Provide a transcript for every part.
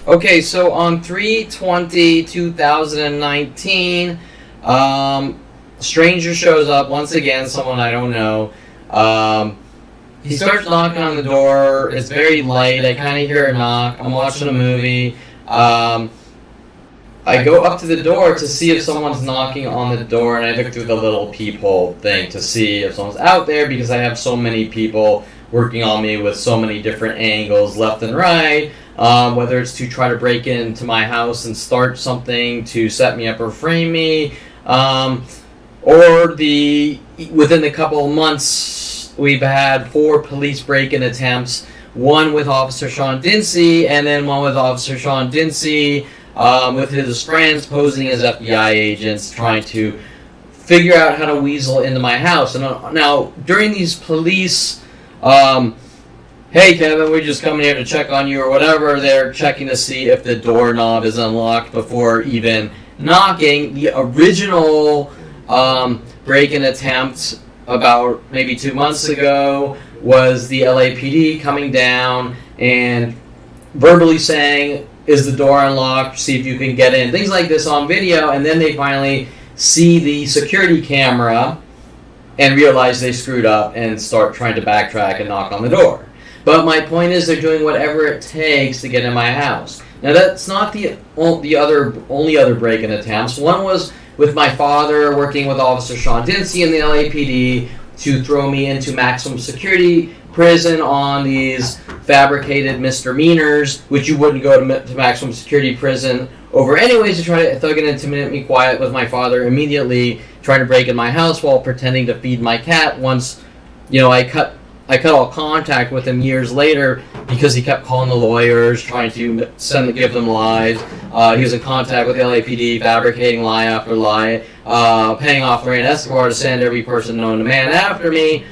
Okay, so on 3/20/2019, stranger shows up once again, someone I don't know. He starts knocking on the door. It's very light. I kind of hear a knock. I'm watching a movie. I go up to the door to see if someone's knocking on the door, and I look through the little peephole thing to see if someone's out there because I have so many people working on me with so many different angles, left and right, whether it's to try to break into my house and start something to set me up or frame me, or within a couple of months, we've had 4 police break-in attempts, one with Officer Sean Dinsey, and then one with Officer Sean Dinsey, with his friends posing as FBI agents, trying to figure out how to weasel into my house. And now, during these police, hey Kevin, we're just coming here to check on you or whatever, they're checking to see if the doorknob is unlocked before even knocking. The original break-in attempt about maybe 2 months ago was the LAPD coming down and verbally saying, is the door unlocked? See if you can get in. Things like this on video, and then they finally see the security camera and realize they screwed up and start trying to backtrack and knock on the door. But my point is they're doing whatever it takes to get in my house. Now that's not the only other break-in attempts. One was with my father working with Officer Sean Dinsey in the LAPD to throw me into maximum security prison on these fabricated misdemeanors, which you wouldn't go to maximum security prison over anyways, to try to thug and intimidate me quiet with my father immediately trying to break in my house while pretending to feed my cat. Once, I cut all contact with him years later because he kept calling the lawyers, trying to give them lies. He was in contact with the LAPD, fabricating lie after lie, paying off Lorraine Escobar to send every person known to man after me.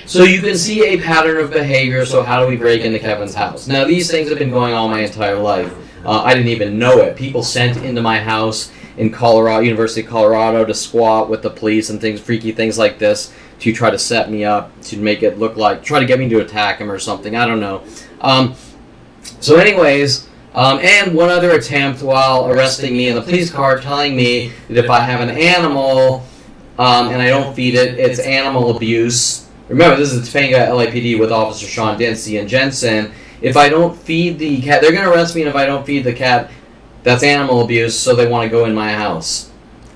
So you can see a pattern of behavior. So how do we break into Kevin's house? Now, these things have been going on my entire life. I didn't even know it. People sent into my house in Colorado, University of Colorado, to squat with the police and freaky things like this, to try to set me up, to make it look like, try to get me to attack him or something. I don't know. So anyways, and one other attempt while arresting me in the police car, telling me that if I have an animal and I don't feed it, it's animal abuse. Remember, this is Topanga LAPD with Officer Sean Dinsey and Jensen. If I don't feed the cat, they're going to arrest me, and if I don't feed the cat, that's animal abuse, so they want to go in my house.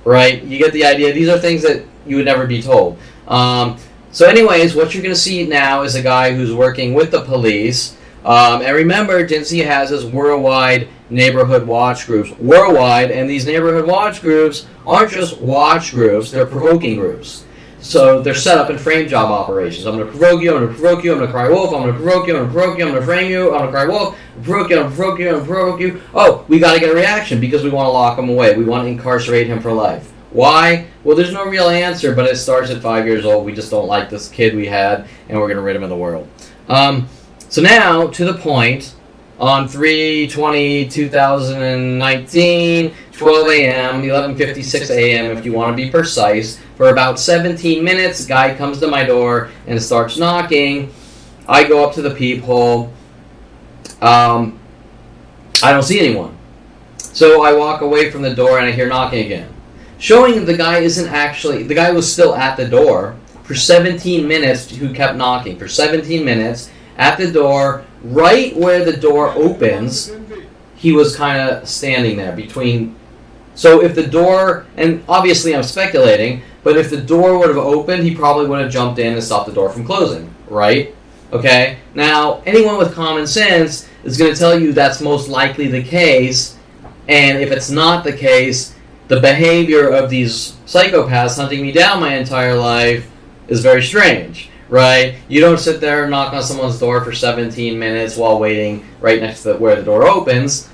Right? You get the idea. These are things that you would never be told. So anyways, what you're going to see now is a guy who's working with the police. And remember, Dinsey has his worldwide neighborhood watch groups. Worldwide, and these neighborhood watch groups aren't just watch groups, they're provoking groups. So they're set up in frame job operations. I'm going to provoke you, I'm going to provoke you, I'm going to cry wolf, I'm going to provoke you, I'm going to provoke you, I'm going to frame you, I'm going to cry wolf, I'm going to provoke you, I'm going to provoke you, I'm going to provoke you. Oh, we got to get a reaction because we want to lock him away. We want to incarcerate him for life. Why? Well, there's no real answer, but it starts at 5 years old. We just don't like this kid we had, and we're going to rid him of the world. So now, to the point, on 3/20/2019, 12 a.m., 11:56 a.m., if you want to be precise, for about 17 minutes, a guy comes to my door and starts knocking. I go up to the peephole. I don't see anyone. So I walk away from the door and I hear knocking again. Showing that the guy was still at the door for 17 minutes, who kept knocking for 17 minutes at the door, right where the door opens. He was kind of standing there between. So if the door, and obviously I'm speculating, but if the door would have opened, he probably would have jumped in and stopped the door from closing, right? Okay? Now, anyone with common sense is going to tell you that's most likely the case, and if it's not the case, the behavior of these psychopaths hunting me down my entire life is very strange, right? You don't sit there and knock on someone's door for 17 minutes while waiting right next to where the door opens,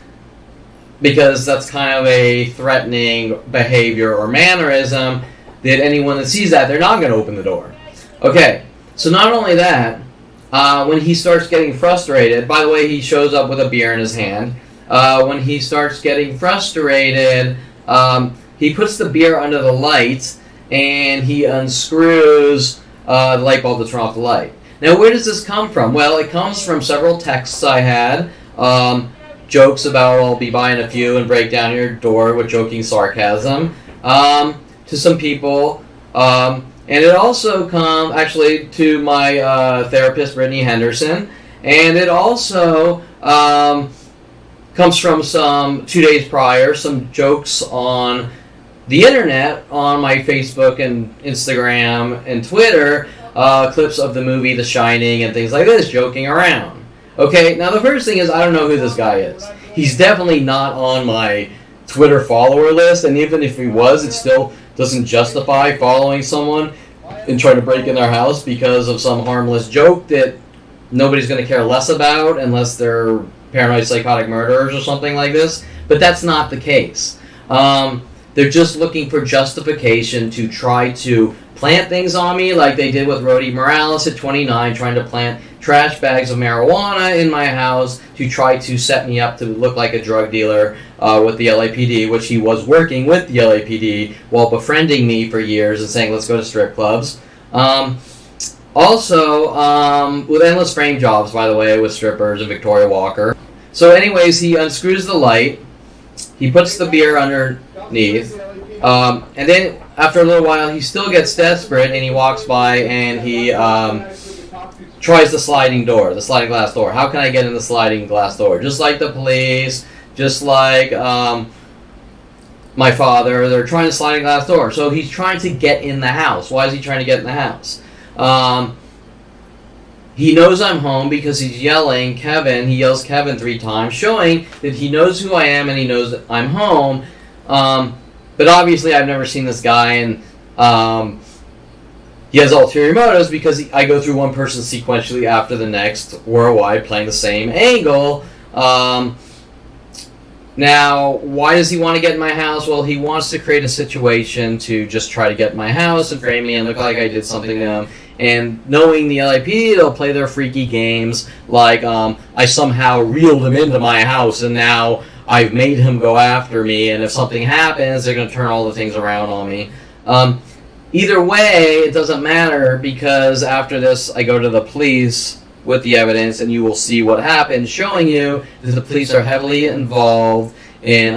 because that's kind of a threatening behavior or mannerism that anyone that sees that, they're not going to open the door. Okay, so not only that, when he starts getting frustrated, by the way, he shows up with a beer in his hand. When he starts getting frustrated, he puts the beer under the light and he unscrews the light bulb to turn off the light. Now, where does this come from? Well, it comes from several texts I had Jokes about I'll be buying a few and break down your door with joking sarcasm to some people. And it also comes actually to my therapist, Brittany Henderson. And it also comes from 2 days prior, some jokes on the internet, on my Facebook and Instagram and Twitter, clips of the movie The Shining and things like this, joking around. Okay, now the first thing is I don't know who this guy is. He's definitely not on my Twitter follower list, and even if he was, it still doesn't justify following someone and trying to break in their house because of some harmless joke that nobody's going to care less about unless they're paranoid psychotic murderers or something like this. But that's not the case. They're just looking for justification to try to plant things on me like they did with Rody Morales at 29, trying to plant trash bags of marijuana in my house to try to set me up to look like a drug dealer with the LAPD, which he was working with the LAPD while befriending me for years and saying, let's go to strip clubs. Also, with endless frame jobs, by the way, with strippers and Victoria Walker. So anyways, he unscrews the light, he puts the beer underneath, and then after a little while, he still gets desperate, and he walks by and he tries the sliding glass door. How can I get in the sliding glass door? Just like the police, just like my father, they're trying the sliding glass door. So he's trying to get in the house. Why is he trying to get in the house? He knows I'm home because he's yelling Kevin. He yells Kevin 3 times, showing that he knows who I am and he knows that I'm home. But obviously I've never seen this guy, and he has ulterior motives because I go through one person sequentially after the next worldwide playing the same angle. Now, why does he want to get in my house? Well, he wants to create a situation to just try to get in my house and frame me and look like I did something to him. And knowing the LAPD, they'll play their freaky games like I somehow reeled him into my house and now I've made him go after me, and if something happens, they're going to turn all the things around on me. Either way, it doesn't matter because after this, I go to the police with the evidence, and you will see what happens, showing you that the police are heavily involved in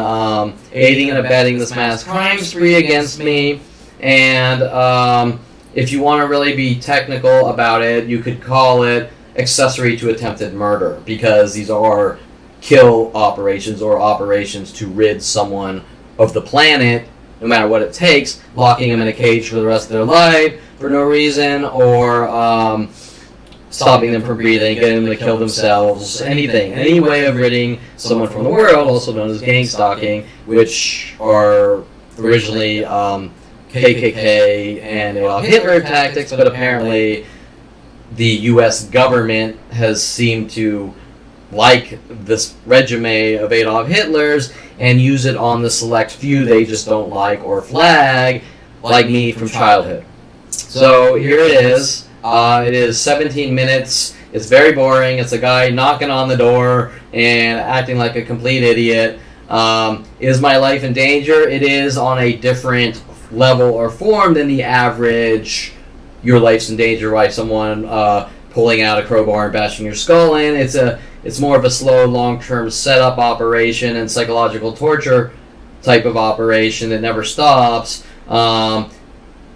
aiding and abetting this mass crime spree against me. And if you want to really be technical about it, you could call it accessory to attempted murder, because these are kill operations or operations to rid someone of the planet, no matter what it takes, locking them in a cage for the rest of their life for no reason, or stopping them from breathing, getting them to kill themselves, anything. Any way of ridding someone from the world, also known as gang stalking, which are originally KKK and Adolf Hitler tactics, but apparently the U.S. government has seemed to like this resume of Adolf Hitler's and use it on the select few they just don't like or flag, like me from childhood. So here it is. It is 17 minutes. It's very boring. It's a guy knocking on the door and acting like a complete idiot. Is my life in danger? It is on a different level or form than the average your life's in danger by someone pulling out a crowbar and bashing your skull in. It's more of a slow, long-term setup operation and psychological torture type of operation that never stops.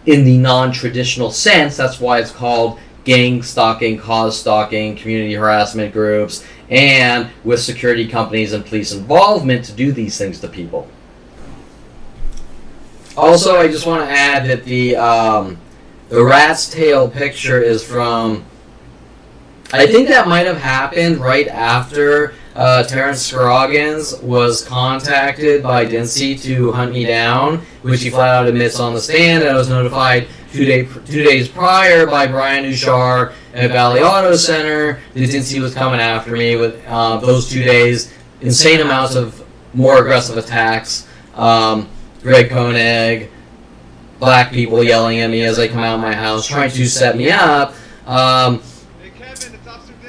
In the non-traditional sense, that's why it's called gang stalking, cause stalking, community harassment groups, and with security companies and police involvement to do these things to people. Also, I just want to add that the rat's tail picture is from, I think that might have happened right after Terrence Scroggins was contacted by Dincy to hunt me down, which he flat out admits on the stand, and I was notified 2 days prior by Brian Ushar at Valley Auto Center that Dincy was coming after me with those 2 days, insane amounts of more aggressive attacks, Greg Koenig, black people yelling at me as I come out of my house, trying to set me up.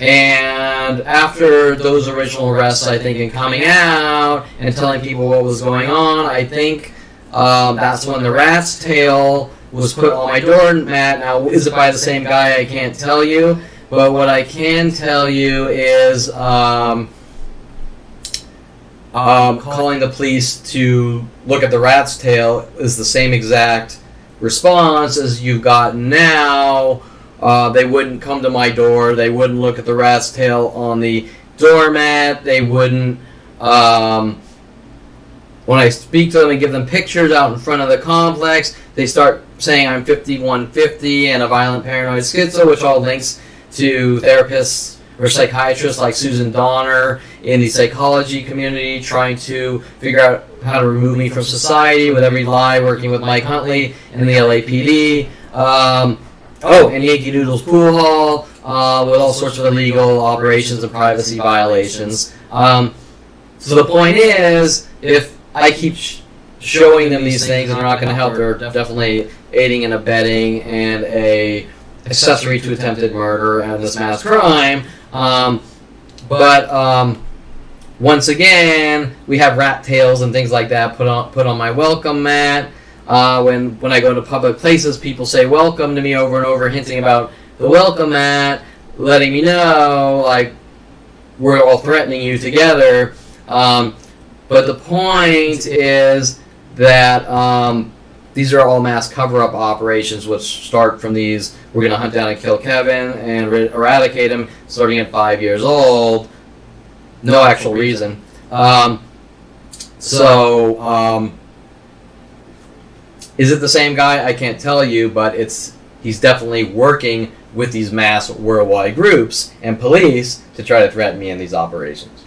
And after those original arrests, I think, and coming out and telling people what was going on, I think that's when the rat's tail was put on my doormat. Now, is it by the same guy? I can't tell you. But what I can tell you is calling the police to look at the rat's tail is the same exact response as you've gotten now. They wouldn't come to my door. They wouldn't look at the rat's tail on the doormat. They wouldn't, when I speak to them and give them pictures out in front of the complex, they start saying I'm 5150 and a violent paranoid schizo, which all links to therapists or psychiatrists like Susan Donner in the psychology community trying to figure out how to remove me from society with every lie, working with Mike Huntley and the LAPD. And Yankee Doodle's pool hall with all sorts of illegal operations and privacy violations. So the point is, if I keep showing them these things and they're not going to help, they're definitely aiding and abetting and a accessory to attempted murder and this mass crime. But once again, we have rat tails and things like that put on my welcome mat. When I go to public places, people say welcome to me over and over, hinting about the welcome mat, letting me know like we're all threatening you together. But the point is that these are all mass cover-up operations, which start from these, we're going to hunt down and kill Kevin and eradicate him starting at 5 years old. No actual reason. Is it the same guy? I can't tell you, but he's definitely working with these mass worldwide groups and police to try to threaten me in these operations.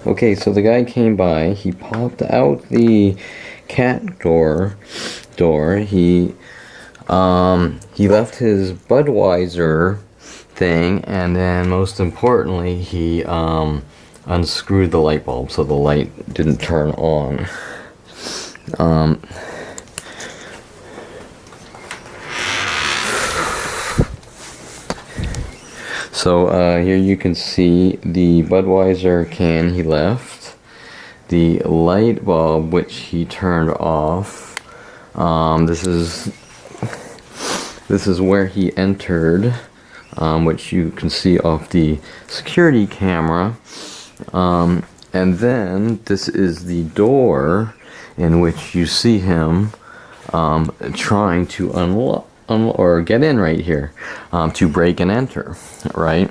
Okay, so the guy came by. He popped out the cat door. He left his Budweiser thing, and then most importantly, he unscrewed the light bulb so the light didn't turn on. So here you can see the Budweiser can he left, the light bulb which he turned off. This is where he entered, which you can see off the security camera. And then this is the door in which you see him trying to unlock or get in right here, to break and enter, right?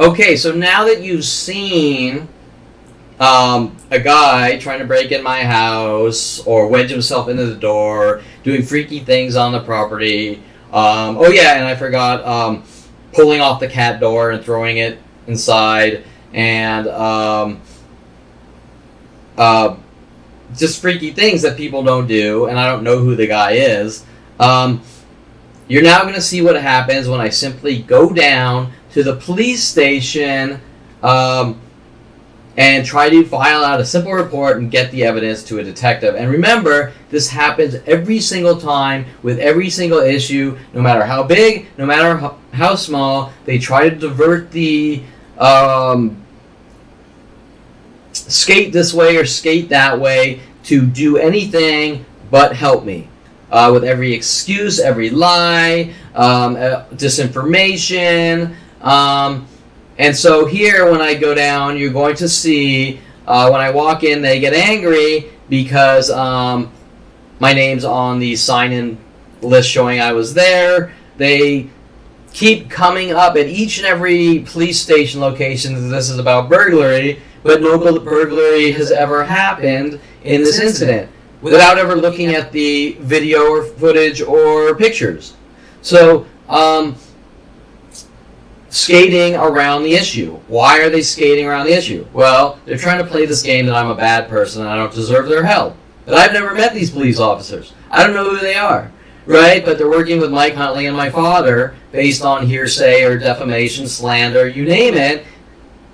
Okay, so now that you've seen a guy trying to break in my house or wedge himself into the door, doing freaky things on the property. Oh yeah, and I forgot pulling off the cat door and throwing it inside, and just freaky things that people don't do, and I don't know who the guy is. You're now going to see what happens when I simply go down to the police station and try to file out a simple report and get the evidence to a detective. And remember, this happens every single time with every single issue, no matter how big, no matter how small. They try to divert the skate this way or skate that way to do anything but help me. With every excuse, every lie, disinformation. And so here, when I go down, you're going to see, when I walk in, they get angry because my name's on the sign-in list showing I was there. They keep coming up at each and every police station location that this is about burglary, but no burglary has ever happened in this incident without ever looking at the video or footage or pictures. So, skating around the issue. Why are they skating around the issue? Well, they're trying to play this game that I'm a bad person and I don't deserve their help. But I've never met these police officers. I don't know who they are, right? But they're working with Mike Huntley and my father based on hearsay or defamation, slander, you name it,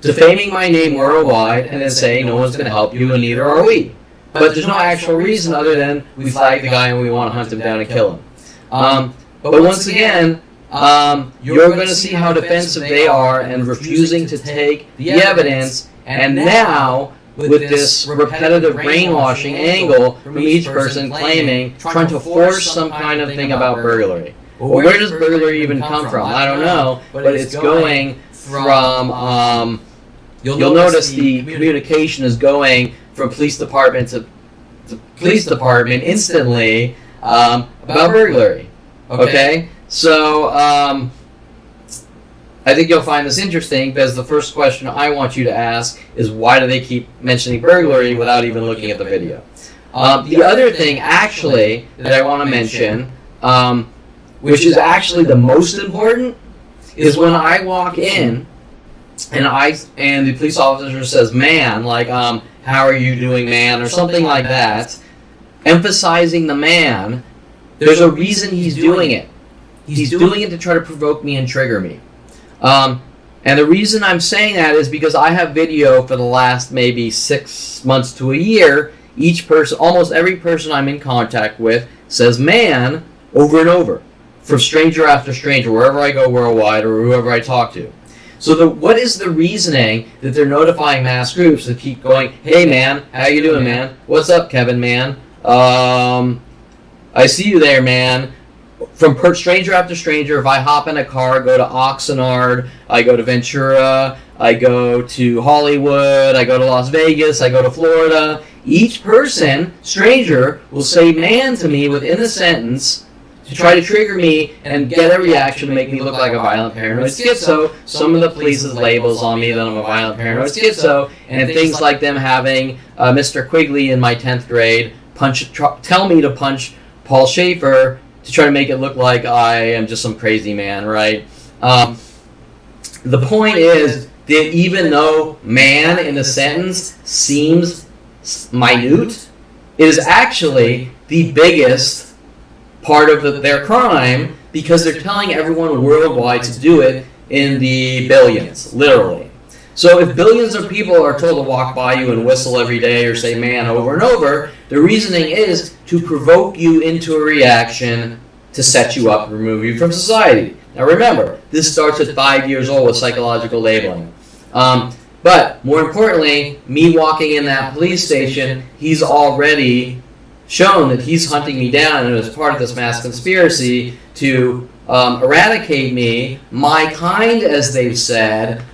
defaming my name worldwide and then saying no one's going to help you and neither are we. But there's no actual reason other than we flag the guy and we want to hunt him down and kill him. But once again, you're going to see how defensive they are and refusing to take the evidence, and now with this repetitive brainwashing angle from each person claiming, trying to force some kind of thing about burglary. Well, where does burglary even come from? I don't know, but it's going from, you'll notice the communication is going from police department to police department instantly about burglary. Okay? So, I think you'll find this interesting because the first question I want you to ask is why do they keep mentioning burglary without even looking at the video? The other thing, actually, that I want to mention, which is actually the most important, is when I walk in and the police officer says, "Man," like, "How are you doing, man?" or something like that, emphasizing the man. There's a reason he's doing it. He's doing it to try to provoke me and trigger me. And the reason I'm saying that is because I have video for the last maybe 6 months to a year. Each person, almost every person I'm in contact with says man over and over. From stranger after stranger, wherever I go worldwide or whoever I talk to. So what is the reasoning that they're notifying mass groups to keep going, hey man, how you doing, man? What's up, Kevin, man? I see you there, man. From stranger after stranger, if I hop in a car, go to Oxnard, I go to Ventura, I go to Hollywood, I go to Las Vegas, I go to Florida, each person, stranger, will say man to me within a sentence to try to trigger me and get a reaction to make me look like a violent paranoid schizo. Some of the police's labels on me that I'm a violent paranoid schizo, and things like them having Mr. Quigley in my 10th grade tell me to punch Paul Schaefer to try to make it look like I am just some crazy man, right? The point is that even though man in a sentence seems minute, it is actually the biggest part of their crime, because they're telling everyone worldwide to do it in the billions, literally. So if billions of people are told to walk by you and whistle every day or say man over and over, the reasoning is to provoke you into a reaction to set you up and remove you from society. Now remember, this starts at 5 years old with psychological labeling. But more importantly, me walking in that police station, he's already shown that he's hunting me down, and as part of this mass conspiracy to eradicate me, my kind, as they've said,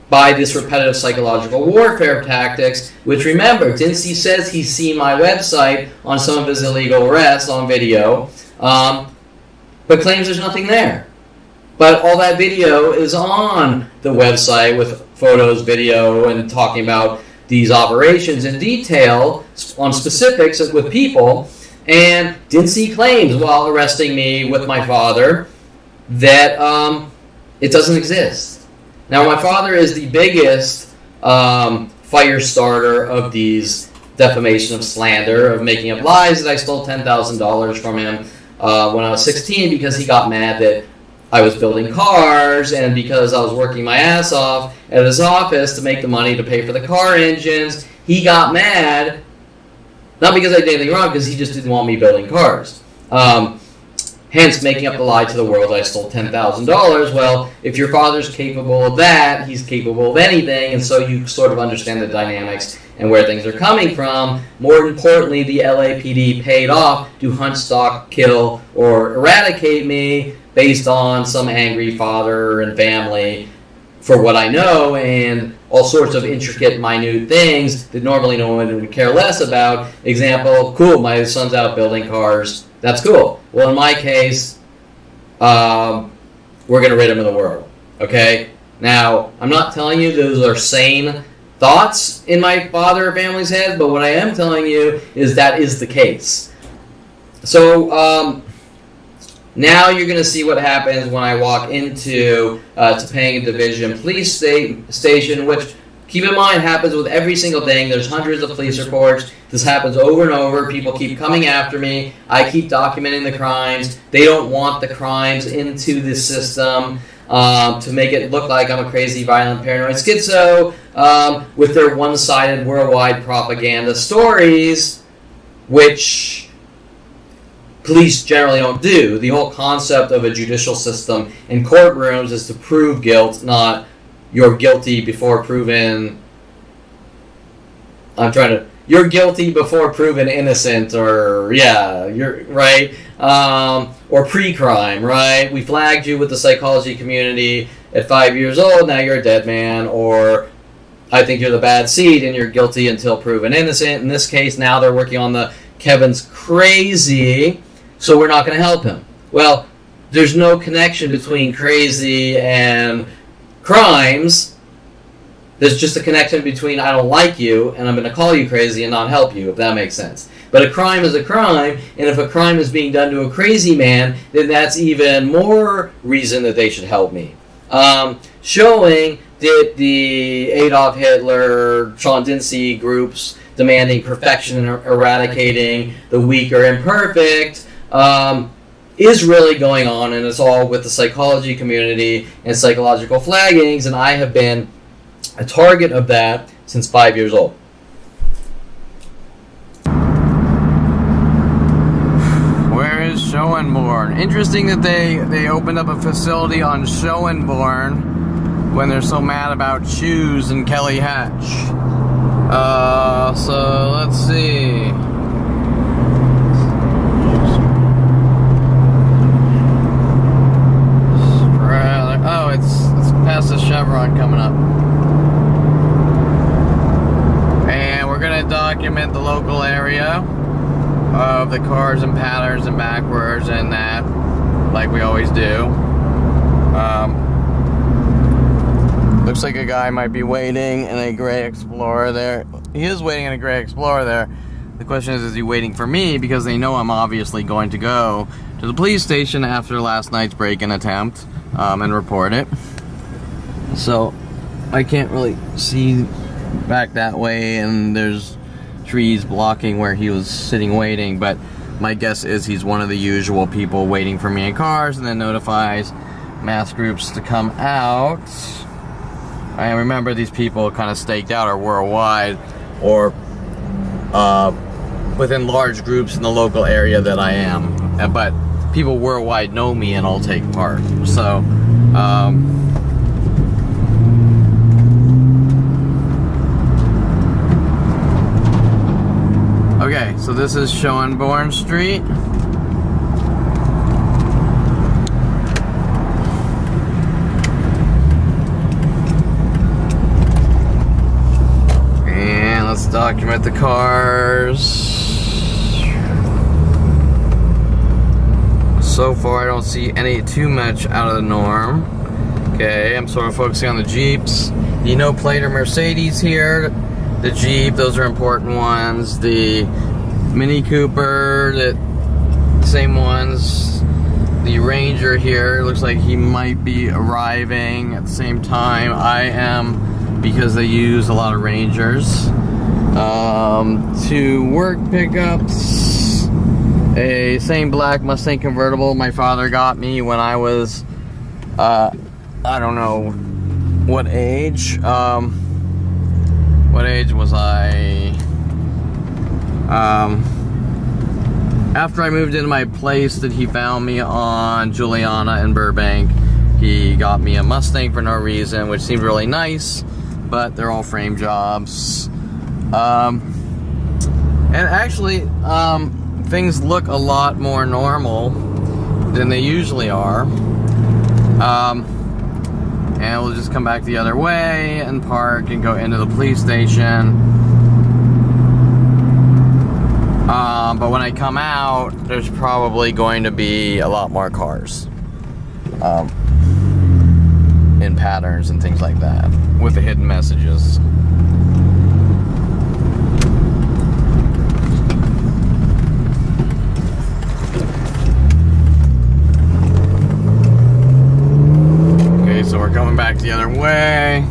by this repetitive psychological warfare tactics, which remember, Dincy says he's seen my website on some of his illegal arrests on video, but claims there's nothing there. But all that video is on the website with photos, video, and talking about these operations in detail on specifics with people. And Dincy claims while arresting me with my father that it doesn't exist. Now my father is the biggest fire starter of these defamation of slander, of making up lies that I stole $10,000 from him when I was 16 because he got mad that I was building cars, and because I was working my ass off at his office to make the money to pay for the car engines, he got mad, not because I did anything wrong, because he just didn't want me building cars. Hence, making up the lie to the world I stole $10,000. Well, if your father's capable of that, he's capable of anything, and so you sort of understand the dynamics and where things are coming from. More importantly, the LAPD paid off to hunt, stalk, kill, or eradicate me based on some angry father and family for what I know, and all sorts of intricate, minute things that normally no one would care less about. Example, cool, my son's out building cars. That's cool. Well, in my case, we're going to rid him of the world. Okay? Now, I'm not telling you those are sane thoughts in my father or family's head, but what I am telling you is that is the case. So, now you're going to see what happens when I walk into Topanga Division Police Station, which, keep in mind, happens with every single thing. There's hundreds of police reports. This happens over and over. People keep coming after me. I keep documenting the crimes. They don't want the crimes into the system to make it look like I'm a crazy, violent, paranoid schizo with their one-sided worldwide propaganda stories, which police generally don't do. The whole concept of a judicial system in courtrooms is to prove guilt, not you're guilty before proven... You're guilty before proven innocent, or, yeah, you're right, or pre-crime, right? We flagged you with the psychology community at 5 years old, now you're a dead man, or I think you're the bad seed and you're guilty until proven innocent. In this case, now they're working on the Kevin's crazy, so we're not going to help him. Well, there's no connection between crazy and crimes. There's just a connection between I don't like you and I'm going to call you crazy and not help you, if that makes sense. But a crime is a crime, and if a crime is being done to a crazy man, then that's even more reason that they should help me. Showing that the Adolf Hitler, Sean Dincy groups demanding perfection and eradicating the weak or imperfect is really going on, and it's all with the psychology community and psychological flaggings, and I have been a target of that since 5 years old. Where is Schoenborn? Interesting that they opened up a facility on Schoenborn when they're so mad about shoes and Kelly Hatch. So let's see. Oh, it's past the Chevron coming up. And we're gonna document the local area of the cars and patterns and backwards and that, like we always do. Looks like a guy might be waiting in a gray Explorer there. He is waiting in a gray Explorer there. The question is he waiting for me? Because they know I'm obviously going to go to the police station after last night's break-in attempt and report it. So I can't really see back that way, and there's trees blocking where he was sitting waiting, but my guess is he's one of the usual people waiting for me in cars and then notifies mass groups to come out. I remember these people kind of staked out are worldwide or within large groups in the local area that I am, but people worldwide know me and all take part. So okay, so this is Schoenborn Street. And let's document the cars. So far, I don't see any too much out of the norm. Okay, I'm sort of focusing on the Jeeps. The no plate or Mercedes here. The Jeep, those are important ones. The Mini Cooper, the same ones. The Ranger here, looks like he might be arriving at the same time I am, because they use a lot of Rangers. 2 work pickups. A same black Mustang convertible my father got me when I was, I don't know what age. What age was I? After I moved into my place that he found me on Juliana in Burbank, he got me a Mustang for no reason, which seemed really nice, but they're all frame jobs. And actually, things look a lot more normal than they usually are. And we'll just come back the other way and park and go into the police station. But when I come out, there's probably going to be a lot more cars in patterns and things like that with the hidden messages. So we're coming back the other way.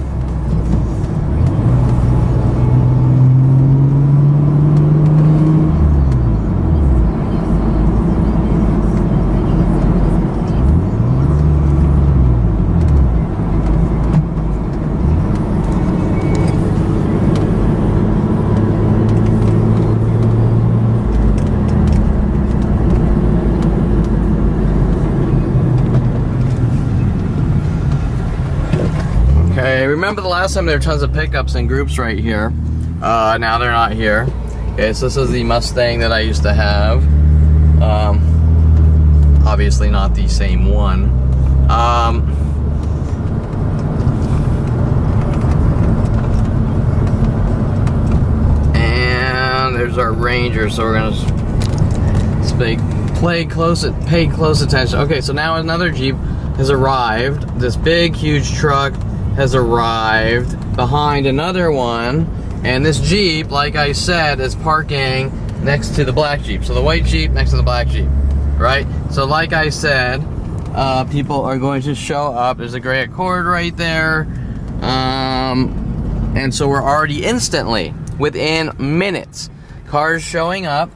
Remember the last time there were tons of pickups and groups right here. Now they're not here. Okay, so this is the Mustang that I used to have. Obviously not the same one. And there's our Ranger, so we're gonna pay close attention. Okay, so now another Jeep has arrived. This big, huge truck has arrived behind another one, and this Jeep, like I said, is parking next to the black Jeep. So the white Jeep next to the black Jeep, right? So like I said, people are going to show up. There's a gray Accord right there, and so we're already instantly, within minutes, cars showing up.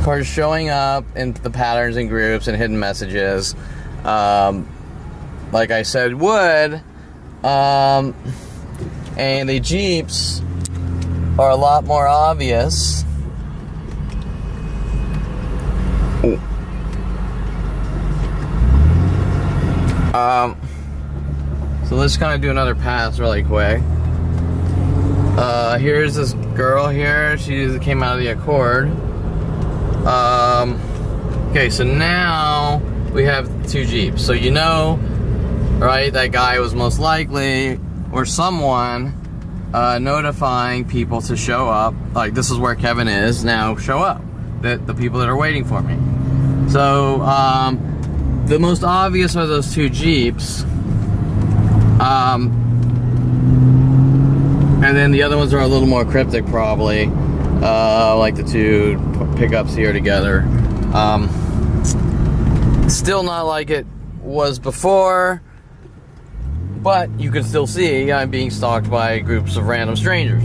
for showing up in the patterns and groups and hidden messages, like I said would, and the Jeeps are a lot more obvious. So let's kind of do another pass really quick. Here's this girl here. She came out of the Accord. Okay, so now we have 2 Jeeps. So you know, right, that guy was most likely, or someone, notifying people to show up. Like, this is where Kevin is, now show up. The people that are waiting for me. So, the most obvious are those 2 Jeeps. And then the other ones are a little more cryptic, probably. Like the 2 pickups here together. Still not like it was before, but you can still see I'm being stalked by groups of random strangers.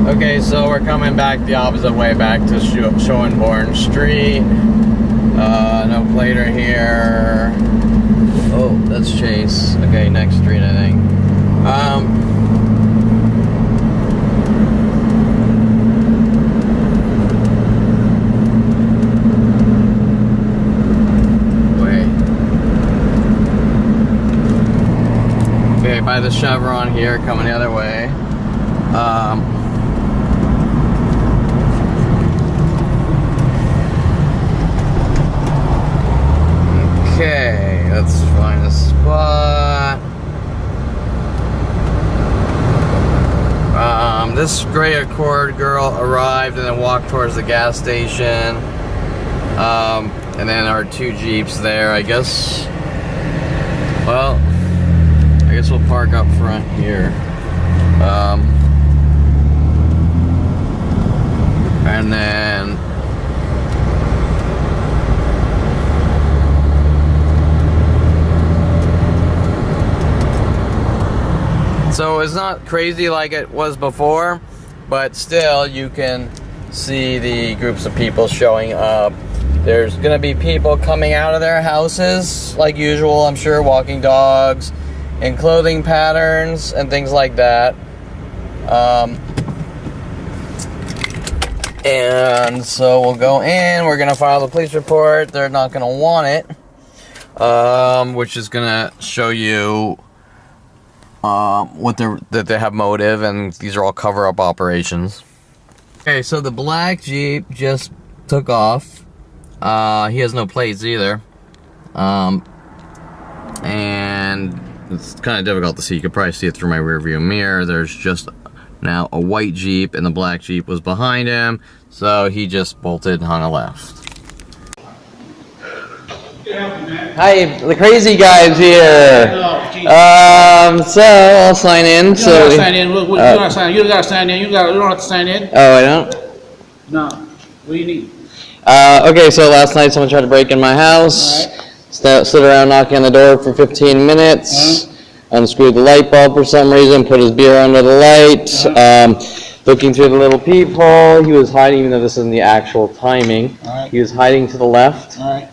Okay, so we're coming back the opposite way back to Schoenborn Street. No plater here. Oh, that's Chase. Okay, next street, I think. Okay, by the Chevron here, coming the other way. Okay, let's find a spot. This gray Accord girl arrived and then walked towards the gas station. And then our 2 Jeeps there, I guess. Well, I guess we'll park up front here. And then so it's not crazy like it was before, but still you can see the groups of people showing up. There's gonna be people coming out of their houses like usual, I'm sure, walking dogs in clothing patterns and things like that. And so we'll go in, we're gonna file the police report. They're not gonna want it, which is gonna show you that they have motive, and these are all cover-up operations. Okay, so the black Jeep just took off. He has no plates either, and it's kind of difficult to see. You could probably see it through my rear view mirror. There's just now a white Jeep, and the black Jeep was behind him, so he just bolted and hung a left. Hi, the crazy guy's here. So I'll sign in. You don't gotta sign in. You don't gotta sign in. You don't gotta sign in. You don't have to sign in. Oh, I don't? No. What do you need? Okay, so last night someone tried to break in my house. Alright. Stood around knocking on the door for 15 minutes. Unscrewed the light bulb for some reason, put his beer under the light. Looking through the little peephole. He was hiding, even though this isn't the actual timing. Alright. He was hiding to the left. Alright.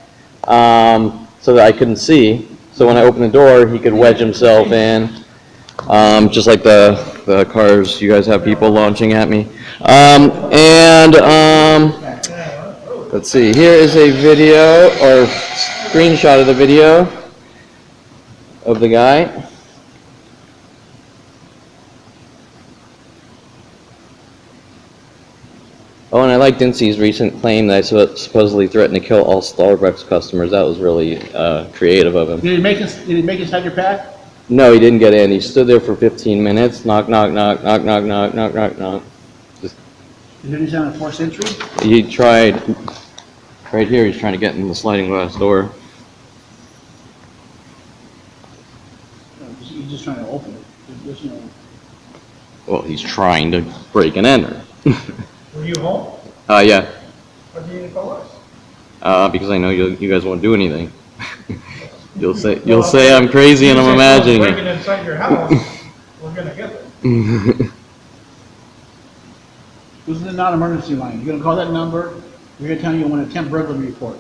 So that I couldn't see. So when I opened the door, he could wedge himself in. Just like the cars, you guys have people launching at me. Let's see, here is a video, or screenshot of the video of the guy. Oh, and I like Dincy's recent claim that I supposedly threatened to kill all Starbucks customers. That was really creative of him. Did he make inside your pack? No, he didn't get in. He stood there for 15 minutes. Knock, knock, knock, knock, knock, knock, knock, knock, knock. Is there any sound of forced entry? He tried, right here, he's trying to get in the sliding glass door. He's just trying to open it. Just, you know. Well, he's trying to break and enter. Were you home? Yeah. What did you call us? Because I know you guys won't do anything. You'll say I'm crazy and I'm imagining breaking it. inside your house, we're gonna get it. This is a non-emergency line. You're gonna call that number. We're gonna tell you when a temp burglary report,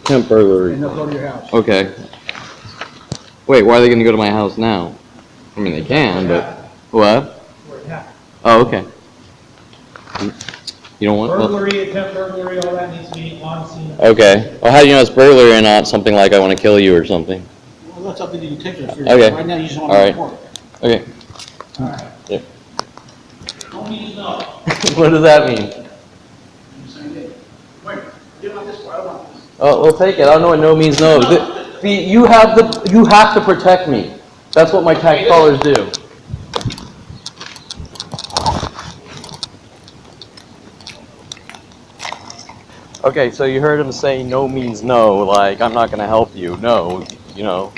Temp burglary. and they'll go to your house. Okay. Wait, why are they gonna go to my house now? I mean, they can, but what? Where it happened. Oh, okay. You don't want? Burglary, attempt burglary, all that needs to be on scene. Okay. Well, how do you know it's burglary and not something like I want to kill you or something? Well, that's up to the detectives. Okay. Right now, you just want All to right. report. Okay. All right. Yeah. Don't need to know. What does that mean? You signed it. Wait, you want this or I want this? Oh, we'll take it. I don't know what no means no. You have to protect me. That's what my tax dollars do. Okay, so you heard him say no means no, like I'm not gonna help you. No, you know.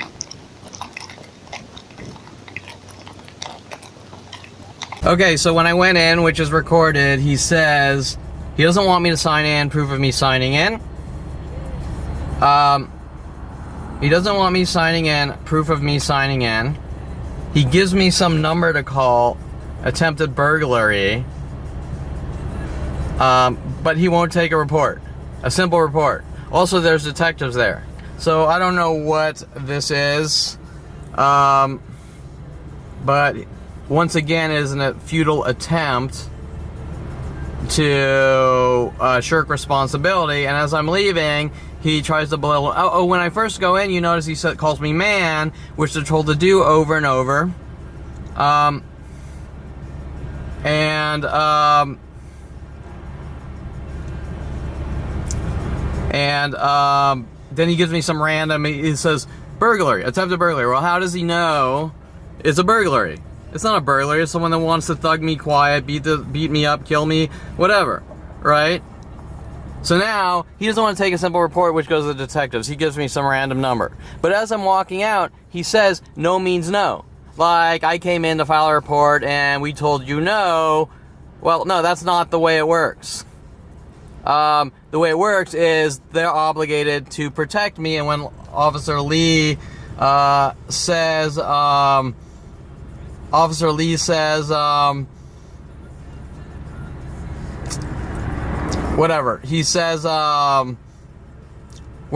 Okay, so when I went in, which is recorded, he says he doesn't want me to sign in, proof of me signing in. He doesn't want me signing in, proof of me signing in. He gives me some number to call, attempted burglary. But he won't take a report, a simple report. Also, there's detectives there. So I don't know what this is. But once again, it is a futile attempt to shirk responsibility. And as I'm leaving, he tries to belittle. Oh, when I first go in, you notice he calls me man, which they're told to do over and over. Then he gives me some random. He says burglary, attempted burglary. Well, how does he know it's a burglary? It's not a burglary. It's someone that wants to thug me quiet, beat me up, kill me, whatever, right? So now he doesn't want to take a simple report, which goes to the detectives. He gives me some random number. But as I'm walking out, he says no means no. Like, I came in to file a report and we told you no. Well, no, that's not the way it works. The way it works is they're obligated to protect me, and when Officer Lee says whatever, he says we're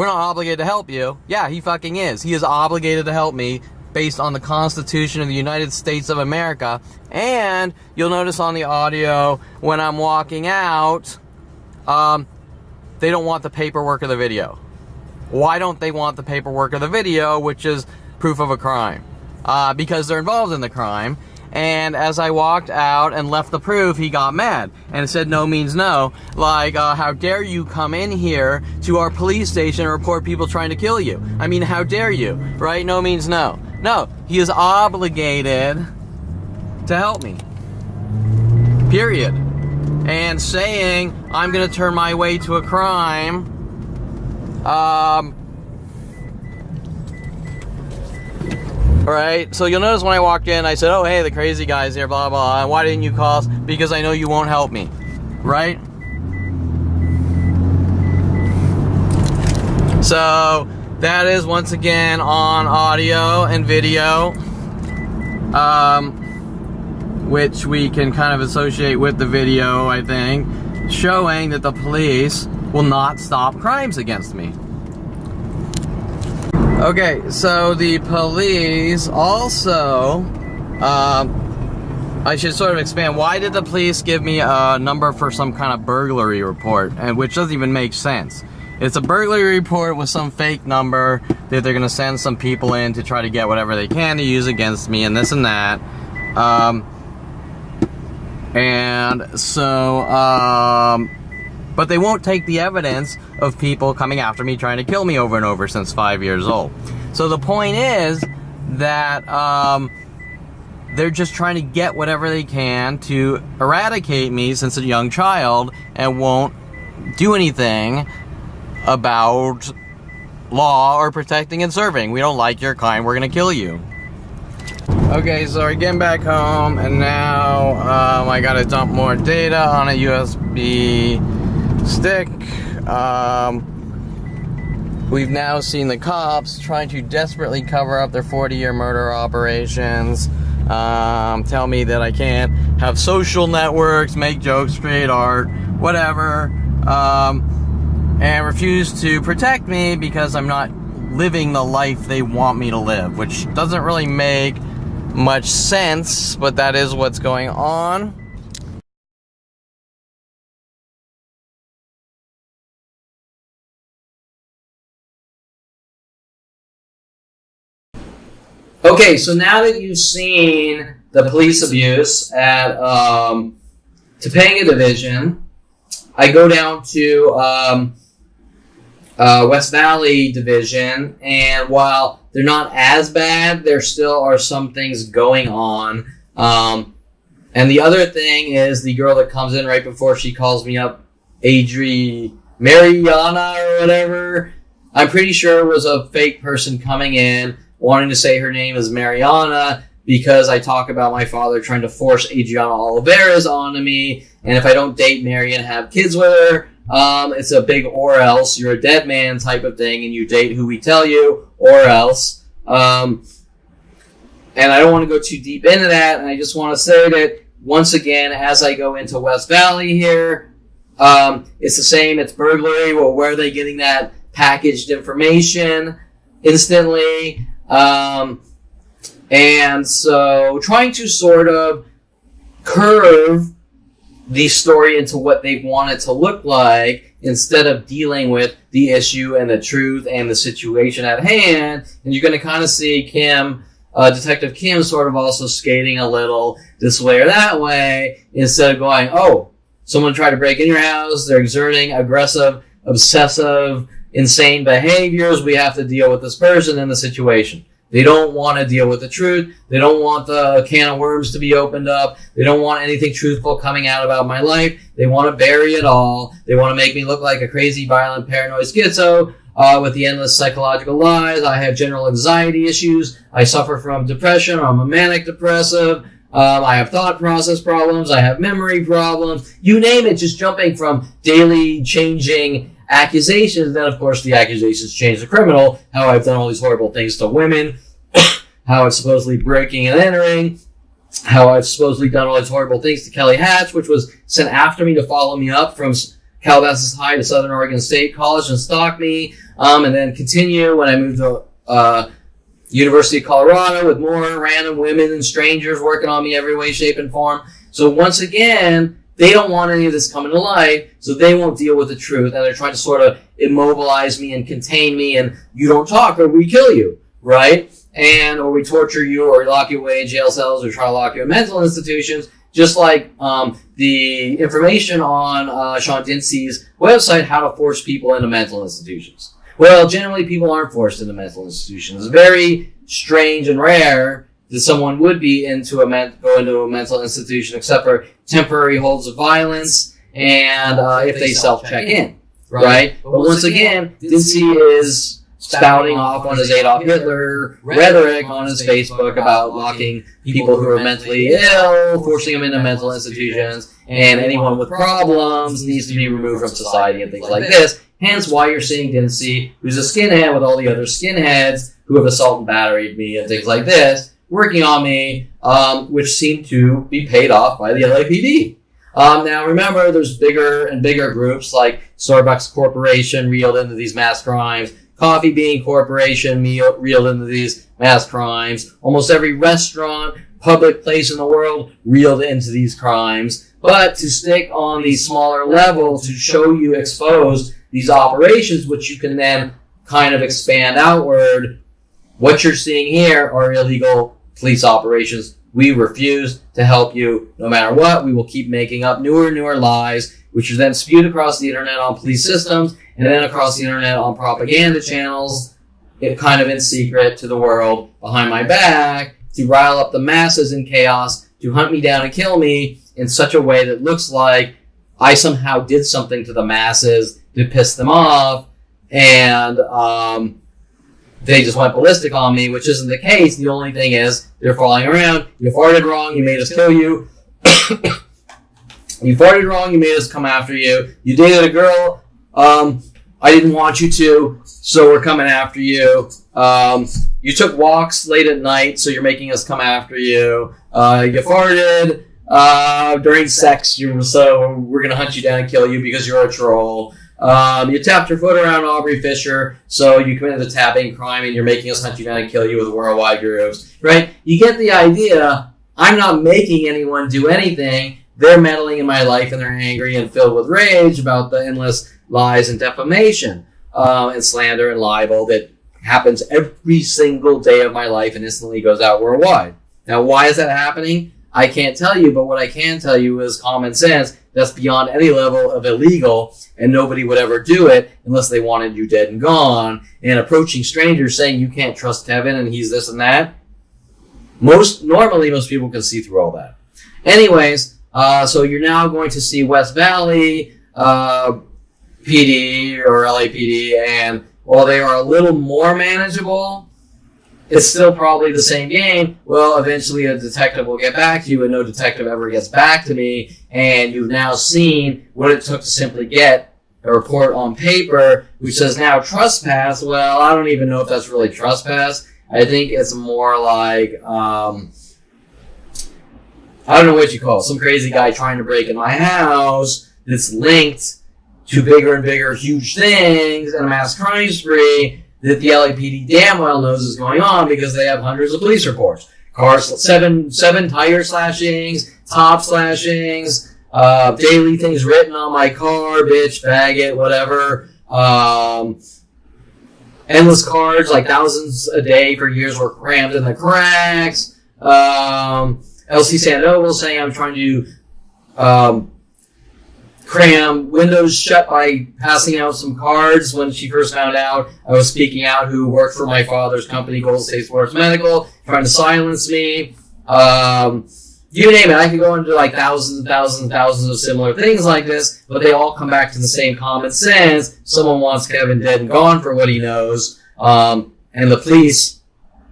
not obligated to help you. Yeah, he fucking is. He is obligated to help me based on the Constitution of the United States of America. And you'll notice on the audio when I'm walking out, they don't want the paperwork of the video. Why don't they want the paperwork of the video, which is proof of a crime? Because they're involved in the crime. And as I walked out and left the proof, he got mad and said no means no. Like, how dare you come in here to our police station and report people trying to kill you? I mean, how dare you, right? No means no. No, he is obligated to help me. Period. And saying I'm gonna turn my way to a crime, right? So you'll notice when I walked in, I said, oh, hey, the crazy guy's here, blah, blah, and why didn't you call us? Because I know you won't help me, right? So that is once again on audio and video, which we can kind of associate with the video, I think, showing that the police will not stop crimes against me. Okay, so the police also, I should sort of expand. Why did the police give me a number for some kind of burglary report, and which doesn't even make sense? It's a burglary report with some fake number that they're going to send some people in to try to get whatever they can to use against me and this and that. But they won't take the evidence of people coming after me trying to kill me over and over since 5 years old. So the point is that they're just trying to get whatever they can to eradicate me since a young child and won't do anything about law or protecting and serving. We don't like your kind, we're gonna kill you. Okay, so we're getting back home, and now I gotta dump more data on a USB stick. We've now seen the cops trying to desperately cover up their 40-year murder operations. tell me that I can't have social networks, make jokes, create art, whatever, and refuse to protect me because I'm not living the life they want me to live, which doesn't really make much sense, but that is what's going on. Okay, so now that you've seen the police abuse at Topanga Division, I go down to West Valley Division, and while they're not as bad, there still are some things going on. And the other thing is the girl that comes in right before she calls me up, Mariana or whatever, I'm pretty sure it was a fake person coming in wanting to say her name is Mariana because I talk about my father trying to force Adriana Olivares onto me, and if I don't date Mary and have kids with her, it's a big or else, you're a dead man type of thing, and you date who we tell you, or else. And I don't want to go too deep into that, and I just want to say that, once again, as I go into West Valley here, it's the same, it's burglary. Well, where are they getting that packaged information instantly? And so trying to sort of curve the story into what they want it to look like instead of dealing with the issue and the truth and the situation at hand. And you're going to kind of see Kim, Detective Kim, sort of also skating a little this way or that way instead of going, oh, someone tried to break in your house, they're exerting aggressive, obsessive, insane behaviors, we have to deal with this person and the situation. They don't want to deal with the truth. They don't want the can of worms to be opened up. They don't want anything truthful coming out about my life. They want to bury it all. They want to make me look like a crazy, violent, paranoid schizo with the endless psychological lies. I have general anxiety issues. I suffer from depression. I'm a manic depressive. I have thought process problems. I have memory problems. You name it, just jumping from daily changing accusations. Then, of course, the accusations change the criminal. How I've done all these horrible things to women. How I've supposedly breaking and entering. How I've supposedly done all these horrible things to Kelly Hatch, which was sent after me to follow me up from Calabasas High to Southern Oregon State College and stalk me. And then continue when I moved to University of Colorado with more random women and strangers working on me every way, shape, and form. So once again, they don't want any of this coming to light, so they won't deal with the truth, and they're trying to sort of immobilize me and contain me, and you don't talk or we kill you, right? Or we torture you or lock you away in jail cells or try to lock you in mental institutions, just like the information on Sean Dinsey's website, how to force people into mental institutions. Well, generally people aren't forced into mental institutions. It's very strange and rare that someone would be go into a mental institution, except for temporary holds of violence and if they self-check in, right? But once again, Dinsey is spouting off on his Adolf Hitler rhetoric on his Facebook about locking people who are mentally ill, forcing them into mental institutions, and anyone with problems needs to be removed from society and things like this. Hence why you're seeing Dinsey, who's a skinhead with all the other skinheads who have assault and batteried me and things like this, working on me, which seem to be paid off by the LAPD. Now remember, there's bigger and bigger groups like Starbucks Corporation reeled into these mass crimes, Coffee Bean Corporation reeled into these mass crimes, almost every restaurant, public place in the world reeled into these crimes. But to stick on the smaller level to show you expose these operations, which you can then kind of expand outward, what you're seeing here are illegal police operations. We refuse to help you no matter what. We will keep making up newer and newer lies, which are then spewed across the internet on police systems and then across the internet on propaganda channels, kind of in secret to the world behind my back, to rile up the masses in chaos, to hunt me down and kill me in such a way that looks like I somehow did something to the masses to piss them off, and they just went ballistic on me, which isn't the case. The only thing is, they're falling around. You farted wrong, you made us kill you. You farted wrong, you made us come after you. You dated a girl I didn't want you to, so we're coming after you. You took walks late at night, so you're making us come after you. You farted during sex, so we're going to hunt you down and kill you because you're a troll. You tapped your foot around Aubrey Fisher, so you committed a tapping crime and you're making us hunt you down and kill you with worldwide grooves. Right? You get the idea. I'm not making anyone do anything. They're meddling in my life and they're angry and filled with rage about the endless lies and defamation and slander and libel that happens every single day of my life and instantly goes out worldwide. Now, why is that happening? I can't tell you, but what I can tell you is common sense. That's beyond any level of illegal, and nobody would ever do it unless they wanted you dead and gone. And approaching strangers saying you can't trust Kevin and he's this and that, normally most people can see through all that. Anyways, so you're now going to see West Valley PD or LAPD, and while they are a little more manageable, it's still probably the same game. Well, eventually a detective will get back to you, and no detective ever gets back to me, and you've now seen what it took to simply get a report on paper, which says now trespass. Well, I don't even know if that's really trespass. I think it's more like, I don't know what you call it, some crazy guy trying to break in my house that's linked to bigger and bigger huge things and a mass crime spree that the LAPD damn well knows is going on because they have hundreds of police reports. Cars, seven tire slashings, top slashings, daily things written on my car, bitch, faggot, whatever. Endless cards, like thousands a day for years were crammed in the cracks. LC Sandoval saying I'm trying to cram windows shut by passing out some cards when she first found out I was speaking out, who worked for my father's company, Golden State Sports Medical, trying to silence me. You name it. I could go into like thousands and thousands and thousands of similar things like this, but they all come back to the same common sense. Someone wants Kevin dead and gone for what he knows. And the police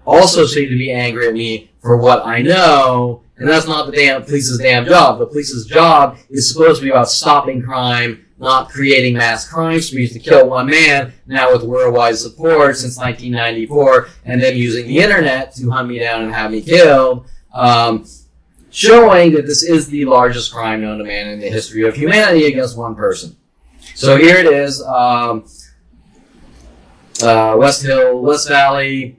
also seem to be angry at me for what I know. And that's not the police's damn job. The police's job is supposed to be about stopping crime, not creating mass crime sprees to kill one man, now with worldwide support since 1994, and then using the internet to hunt me down and have me killed, showing that this is the largest crime known to man in the history of humanity against one person. So here it is, West Valley,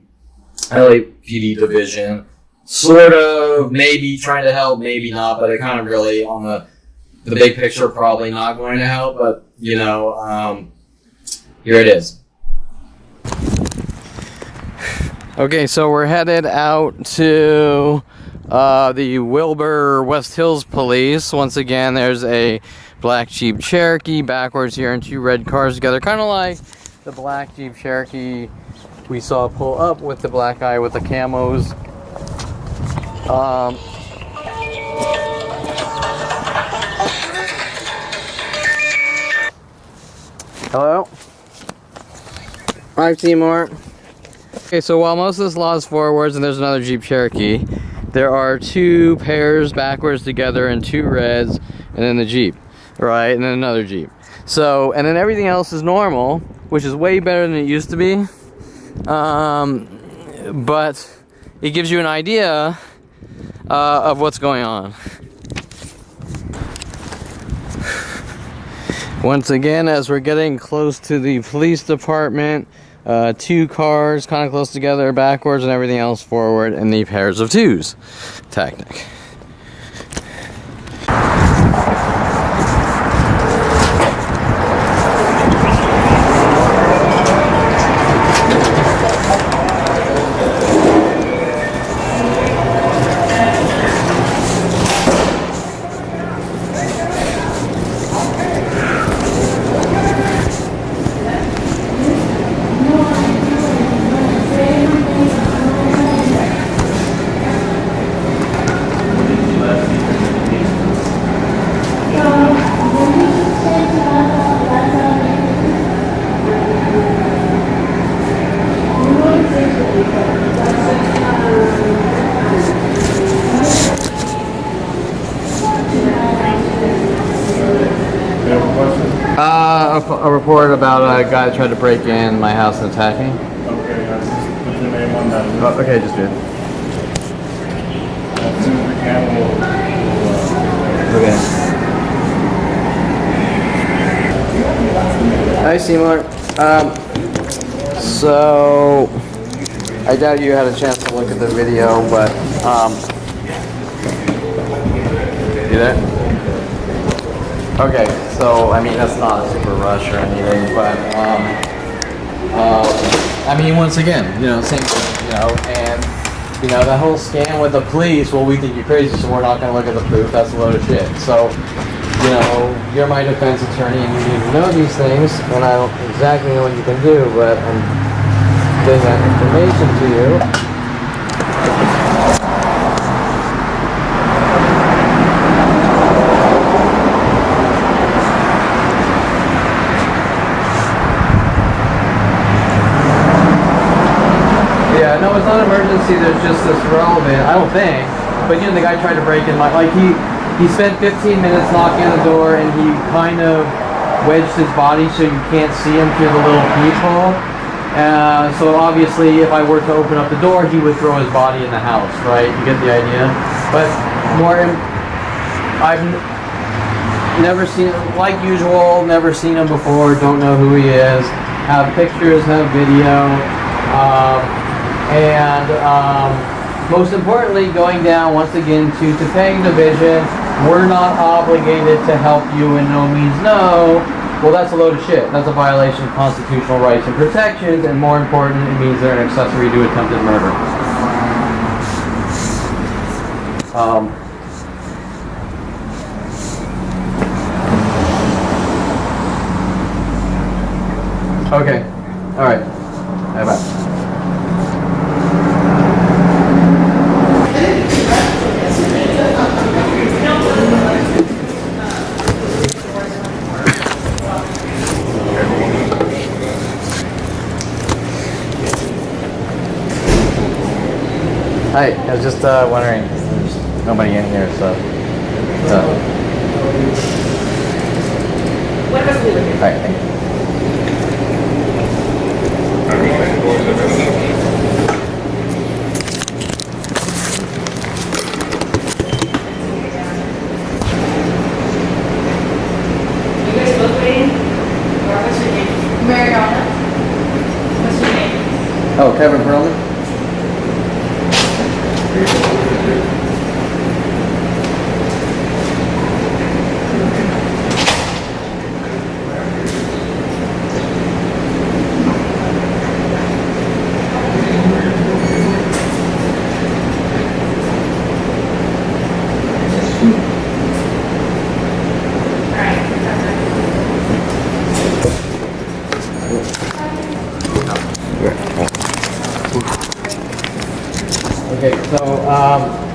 LAPD division. Sort of, maybe trying to help, maybe not, but it kind of really, on the big picture, probably not going to help, but, you know, here it is. Okay, so we're headed out to the Wilbur West Hills Police. Once again, there's a black Jeep Cherokee backwards here and two red cars together, kind of like the black Jeep Cherokee we saw pull up with the black guy with the camos. Hello? Hi, Timor. Okay, so while most of this law is forwards and there's another Jeep Cherokee, there are two pairs backwards together and two reds, and then the Jeep, right? And then another Jeep. So, and then everything else is normal, which is way better than it used to be. But it gives you an idea of what's going on. Once again, as we're getting close to the police department, two cars kind of close together backwards and everything else forward in the pairs of twos tactic. a report about a guy that tried to break in my house and attack me. Okay, I just put your name on that list. Oh, okay, just do it. As soon as we can, we'll Okay. Hi, Seymour. So I doubt you had a chance to look at the video, but you there? Okay, so I mean that's not a super rush or anything, but I mean once again, you know, same thing, you know, and you know that whole scam with the police. Well, we think you're crazy, so we're not going to look at the proof. That's a load of shit. So, you know, you're my defense attorney, and you need to know these things. And I don't exactly know what you can do, but I'm giving that information to you. No, it's not an emergency. There's just this relevant. I don't think. But you know, the guy tried to break in my. Like he spent 15 minutes knocking on the door, and he kind of wedged his body so you can't see him through the little peephole. So obviously, if I were to open up the door, he would throw his body in the house. Right? You get the idea. But I've never seen, like usual, never seen him before. Don't know who he is. Have pictures. Have video. And most importantly, going down once again to Topanga Division, we're not obligated to help you in no means no. Well, that's a load of shit. That's a violation of constitutional rights and protections, and more important, it means they're an accessory to attempted murder. Okay. All right. Bye-bye. Hi, I was just wondering, there's nobody in here, so. What about we look at? Alright, thank you. You guys both waiting? Or what's your name? Mariana. What's your name? Oh, Kevin Perlman? Okay, so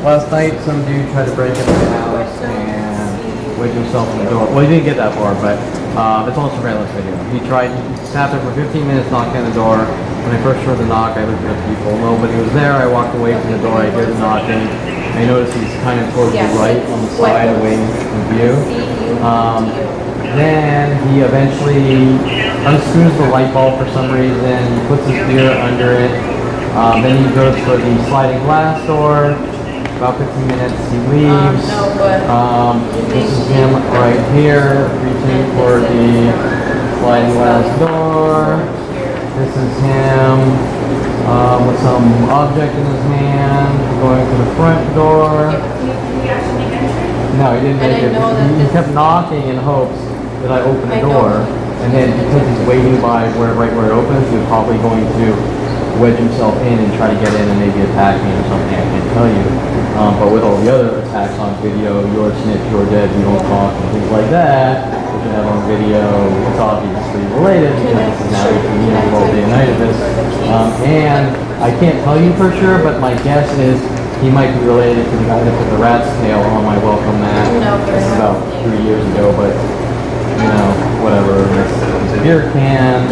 last night some dude tried to break into the house and wedged himself in the door. Well, he didn't get that far, but it's on surveillance video. He sat there for 15 minutes knocking on the door. When I first heard the knock, I looked at the people. Nobody was there. I walked away from the door. I hear the knocking. I noticed he's kind of towards the right on the side away from view. Then he eventually unscrews the light bulb for some reason. He puts his ear under it. Then he goes for the sliding glass door. About 15 minutes, he leaves. This is him right here, reaching for the sliding glass door. This is him with some object in his hand, going to the front door. No, he didn't make it. He kept knocking in hopes that I opened the door. And then because he's waiting by right where it opens, he's probably going to wedge himself in and try to get in and maybe attack me or something, I can't tell you. But with all the other attacks on video, you're a snitch, you're dead, you don't talk, and things like that, which you have on video, it's obviously related because this is now 18 years old day and night of this. And I can't tell you for sure, but my guess is he might be related to the guy that put the rat's tail on my welcome mat. This is about 3 years ago, but you know, whatever. It's a beer can.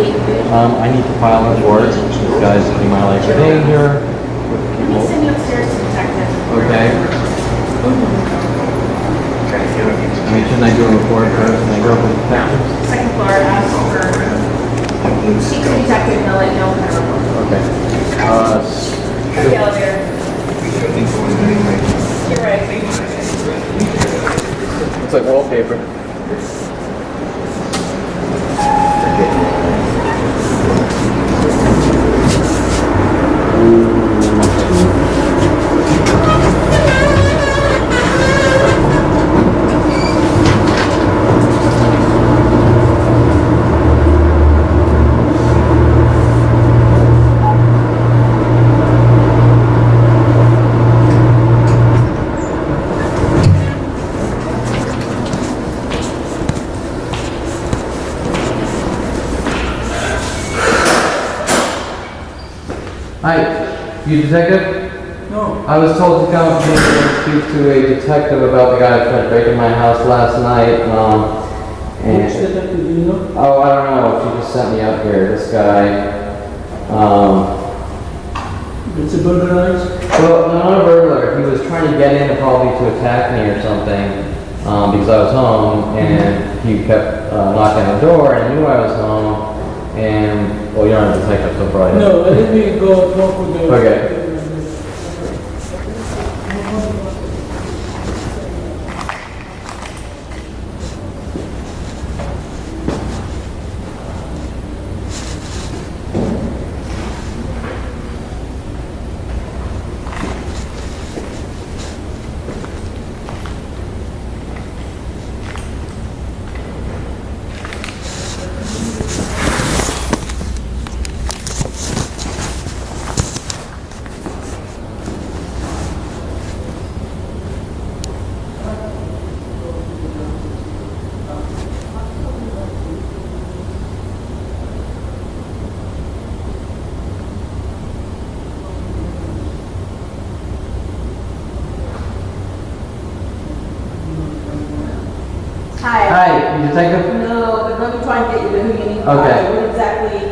I need to file a report. This guy's putting my life in danger. With people. Send you upstairs to detective. Okay. Let me Can I do a report first and then go to the town? Second floor, ask for, speak to the detective and they'll let you know when to report. Okay. The elevator. You're right. It's like wallpaper. Hi, you detective? No. I was told to come up here and speak to a detective about the guy that tried to break in my house last night. Which detective do you know? Oh, I don't know. She just sent me up here. This guy. It's a burglarized? Well, no, not a burglar. He was trying to get in probably to attack me or something because I was home, and he kept knocking on the door, and he knew I was home. And well, you're not a detective, so probably. No, let me go talk with the... Okay. Hi. Hi, you detective? No, but let me try and get you to who you need. Okay. What exactly?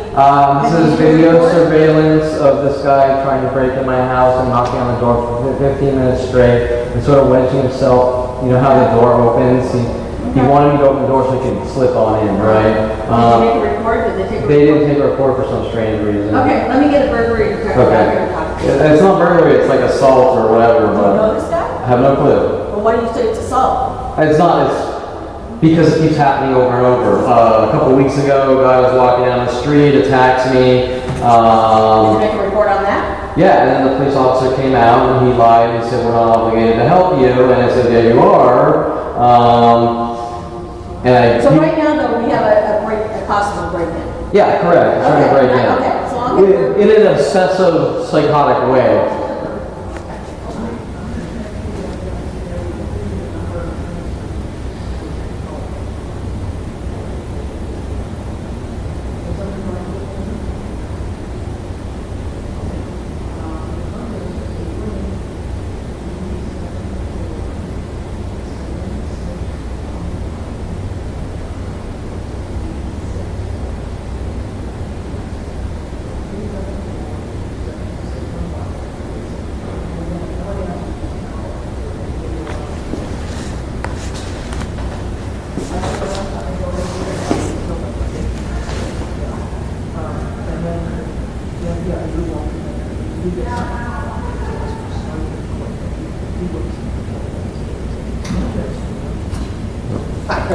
This is video surveillance of this guy trying to break in my house and knocking on the door for 15 minutes straight and sort of wedging himself. You know how the door opens? He wanted me to open the door so he could slip on in, right? Did you make a report? Did they take a report? They didn't take a report for some strange reason. Okay, let me get a burglary detective out here and talk to you. It's not burglary, it's like assault or whatever, Do you but know this guy? I have no clue. Well, why do you say it's assault? It's not, it's because it keeps happening over and over. A couple weeks ago, a guy was walking down the street, attacks me. Did you make a report on that? Yeah, and then the police officer came out and he lied and said, we're not obligated to help you. And I said, yeah, you are. So right now, though, we have a possible break-in. Yeah, correct. Trying to break in. Okay, so I'll get... In an obsessive, psychotic way.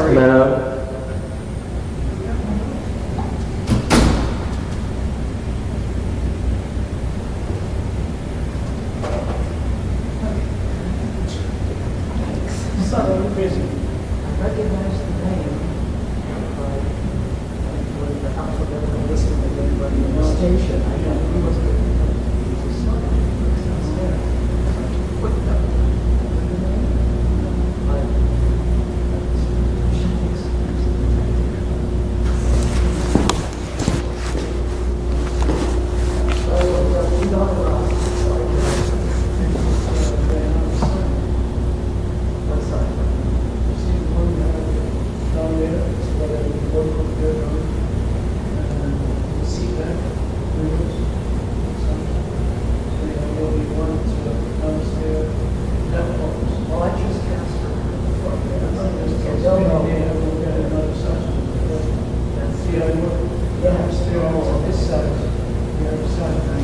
No. So, basically, I recognize the name, but when the house was ever listening to anybody in the station, I know he was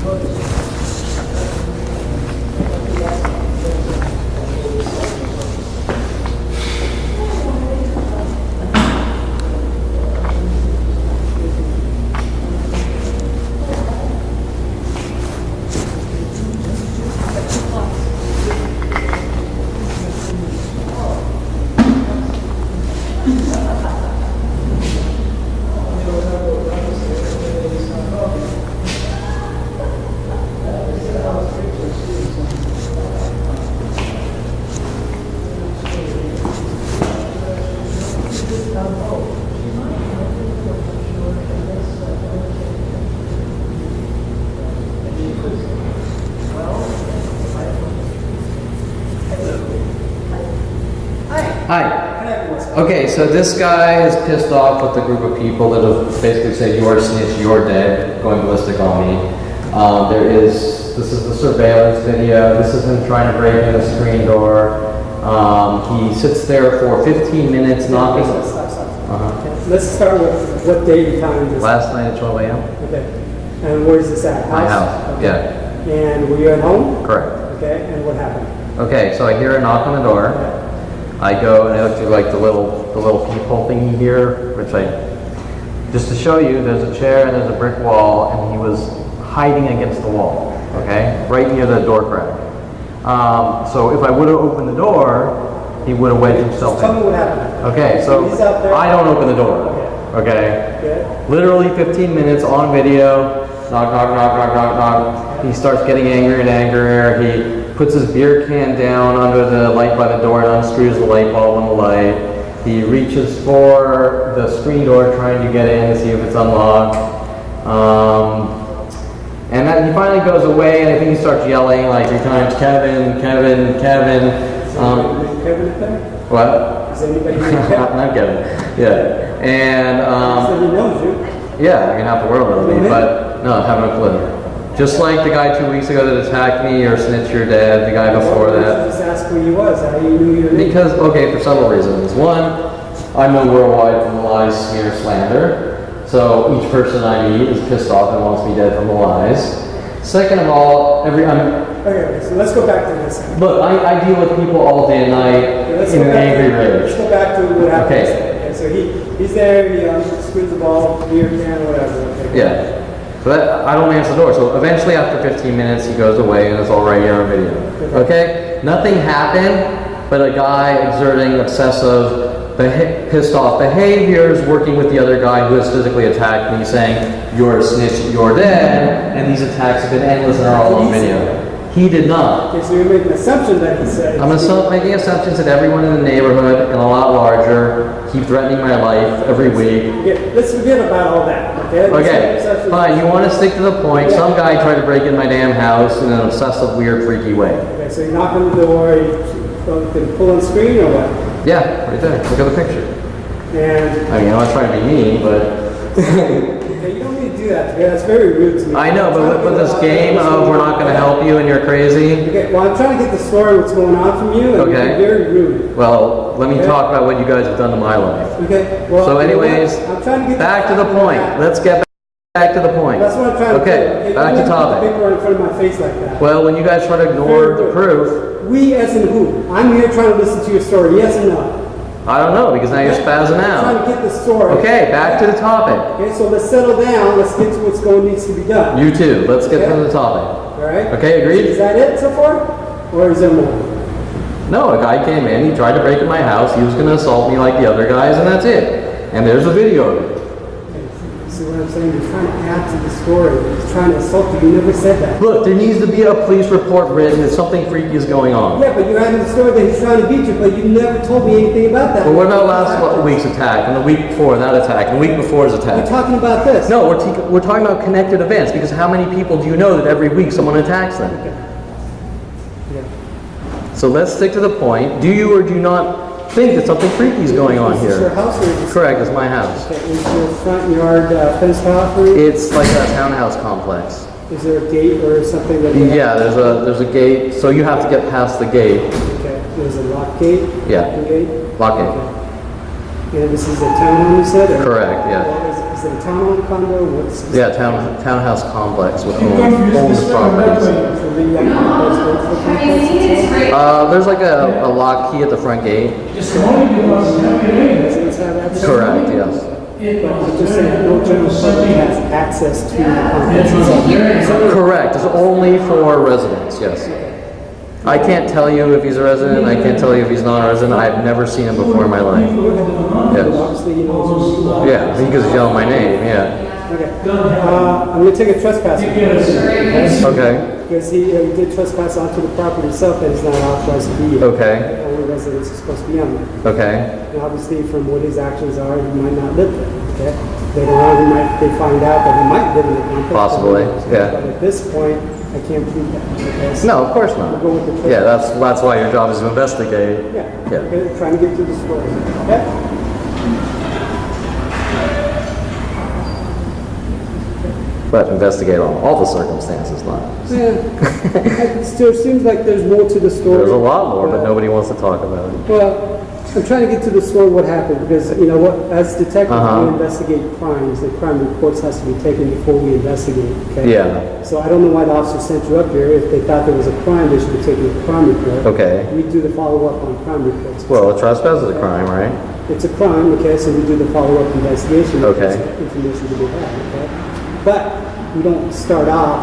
Hi. Okay, so this guy is pissed off with the group of people that have basically said, "You are a snitch, you're dead," going ballistic on me. This is the surveillance video. This is him trying to break in the screen door. He sits there for 15 minutes knocking. Okay. Let's start with what day and time is this? Last night at 12 a.m. Okay. And where's this at? My house. Okay. Yeah. And were you at home? Correct. Okay. And what happened? Okay, so I hear a knock on the door. I go and I look through like the little peephole thingy here, which just to show you, there's a chair and there's a brick wall, and he was hiding against the wall, okay, right near the door crack. So if I would have opened the door, he would have wedged himself Tell me in. what happened. Okay, so He's out there. I don't open the door, okay? Okay. Literally 15 minutes on video, knock, knock, knock, knock, knock, knock. He starts getting angrier and angrier. He puts his beer can down under the light by the door and unscrews the light bulb on the light. He reaches for the screen door trying to get in to see if it's unlocked. And then he finally goes away, and I think he starts yelling like 3 times, "Kevin, Kevin, Kevin." Kevin up there? What? Is anybody named Kevin? Not Kevin. Yeah. And So he knows you. yeah, I mean half the world knows me, but no, I have no clue. Just like the guy 2 weeks ago that attacked me, or snitch, you're dead, the guy before Why that. don't you just ask who he was, how you knew your name? Because, okay, for several reasons. One, I'm known worldwide from the lies, smear, slander. So each person I meet is pissed off and wants me dead from the lies. Second of all, Okay, so let's go back to this. look, I deal with people all day and night Let's in go an back angry to, let's rage. go back to what happened. Okay. So he's there, he screws the ball, beer can, whatever. Okay. Yeah. So that, I don't answer the door. So eventually after 15 minutes, he goes away and it's all right here on video. Okay? Nothing happened, but a guy exerting obsessive, pissed off behaviors, working with the other guy who has physically attacked me, saying, "You're a snitch, you're dead," and these attacks have been endless and are all on video. He did not. Okay, so you're making an assumption that he said. I'm making assumptions that everyone in the neighborhood and a lot larger keep threatening my life every week. Okay, let's forget about all that. Okay. Okay, fine. You want to stick to the point. Some guy tried to break in my damn house in an obsessive, weird, freaky way. Okay, so you knock on the door, you pull on screen or what? Yeah, right there. Look at the picture. And I mean, I'm not trying to be mean, but okay, you don't need to do that. Okay, that's very rude to me. I know. But with this game of we're not going to help you and you're crazy. Okay, well, I'm trying to get the story what's going on from you, and Okay. you're very rude. Well, let me talk about what you guys have done to my life. Okay. Well, So, anyways, I'm trying to get back to the point. Let's get back to the point. That's what I'm trying to do. Okay, back to Don't put the topic. paper in front of my face like that. Well, when you guys try to ignore the proof, We as in who? I'm here trying to listen to your story. Yes or no? I don't know because now you're spazzing I'm trying out. to get the story. Okay, back to the topic. Okay, so let's settle down. Let's get to what's needs to be done. You too. Let's get to the topic. All right. Okay, agreed? Is that it so far, or is there more? No, a guy came in, he tried to break in my house, he was going to assault me like the other guys, and that's it. And there's a video of it. See what I'm saying? You're trying to add to the story. He's trying to assault you. You never said that. Look, there needs to be a police report written that something freaky is going on. Yeah, but you're adding the story that he's trying to beat you, but you never told me anything about that. But what about last week's attack, and the week before that attack, and the week before his We're attack? talking about this. No, we're talking about connected events, because how many people do you know that every week someone attacks them? Yeah. So let's stick to the point. Do you or do you not think that something freaky is going on Is this your here? house or is this... Correct, it's my house. Okay, is your front yard fenced off or is It's like a townhouse complex. there a gate or something that... Yeah, there's a gate, so you have to get past the gate. Okay, there's a lock gate? Yeah. Open gate? Lock it. Okay. And this is a townhome, you said? Or- Correct, yeah. Well, is Is it a townhome condo? What's Yeah, townhouse complex with owned properties. So maybe I can propose both for complex itself? There's like a lock key at the front gate. Residents have access? Correct, yes. But I'm just saying, no general public has access to the complex itself. Correct, it's only for residents, yes. I can't tell you if he's a resident, I can't tell you if he's not a resident, I've never seen him before in my life. Yes. Obviously, he knows who you are. Yeah, because he's yelling my name, yeah. Okay. I'm going to take a trespassing. Okay, Because he did trespass onto the property itself that is not authorized to be. okay, Only residents are supposed to be on there. okay, And obviously, from what his actions are, he might not live there. Okay. Later on, they find out that he might live in the complex. Possibly, yeah. But at this point, I can't prove that. Okay? So no, of course not. we'll go with the Yeah, that's why your job is to investigate. Yeah. Yeah. Okay, trying to get through the story. Okay. But investigate on all the circumstances, not. Yeah. It still seems like there's more to the story. There's a lot more, but nobody wants to talk about it. Well, I'm trying to get to the story what happened because, you know, what as detectives we investigate crimes, the crime reports has to be taken before we investigate, okay? Yeah, So I don't know why the officer sent you up here. If they thought there was a crime, they should have taken a crime report. okay. We do the follow-up on crime reports. Well, a trespass is a crime, right? It's a crime, okay, so we do the follow-up investigation. Okay. That's information to be had, okay? But we don't start off.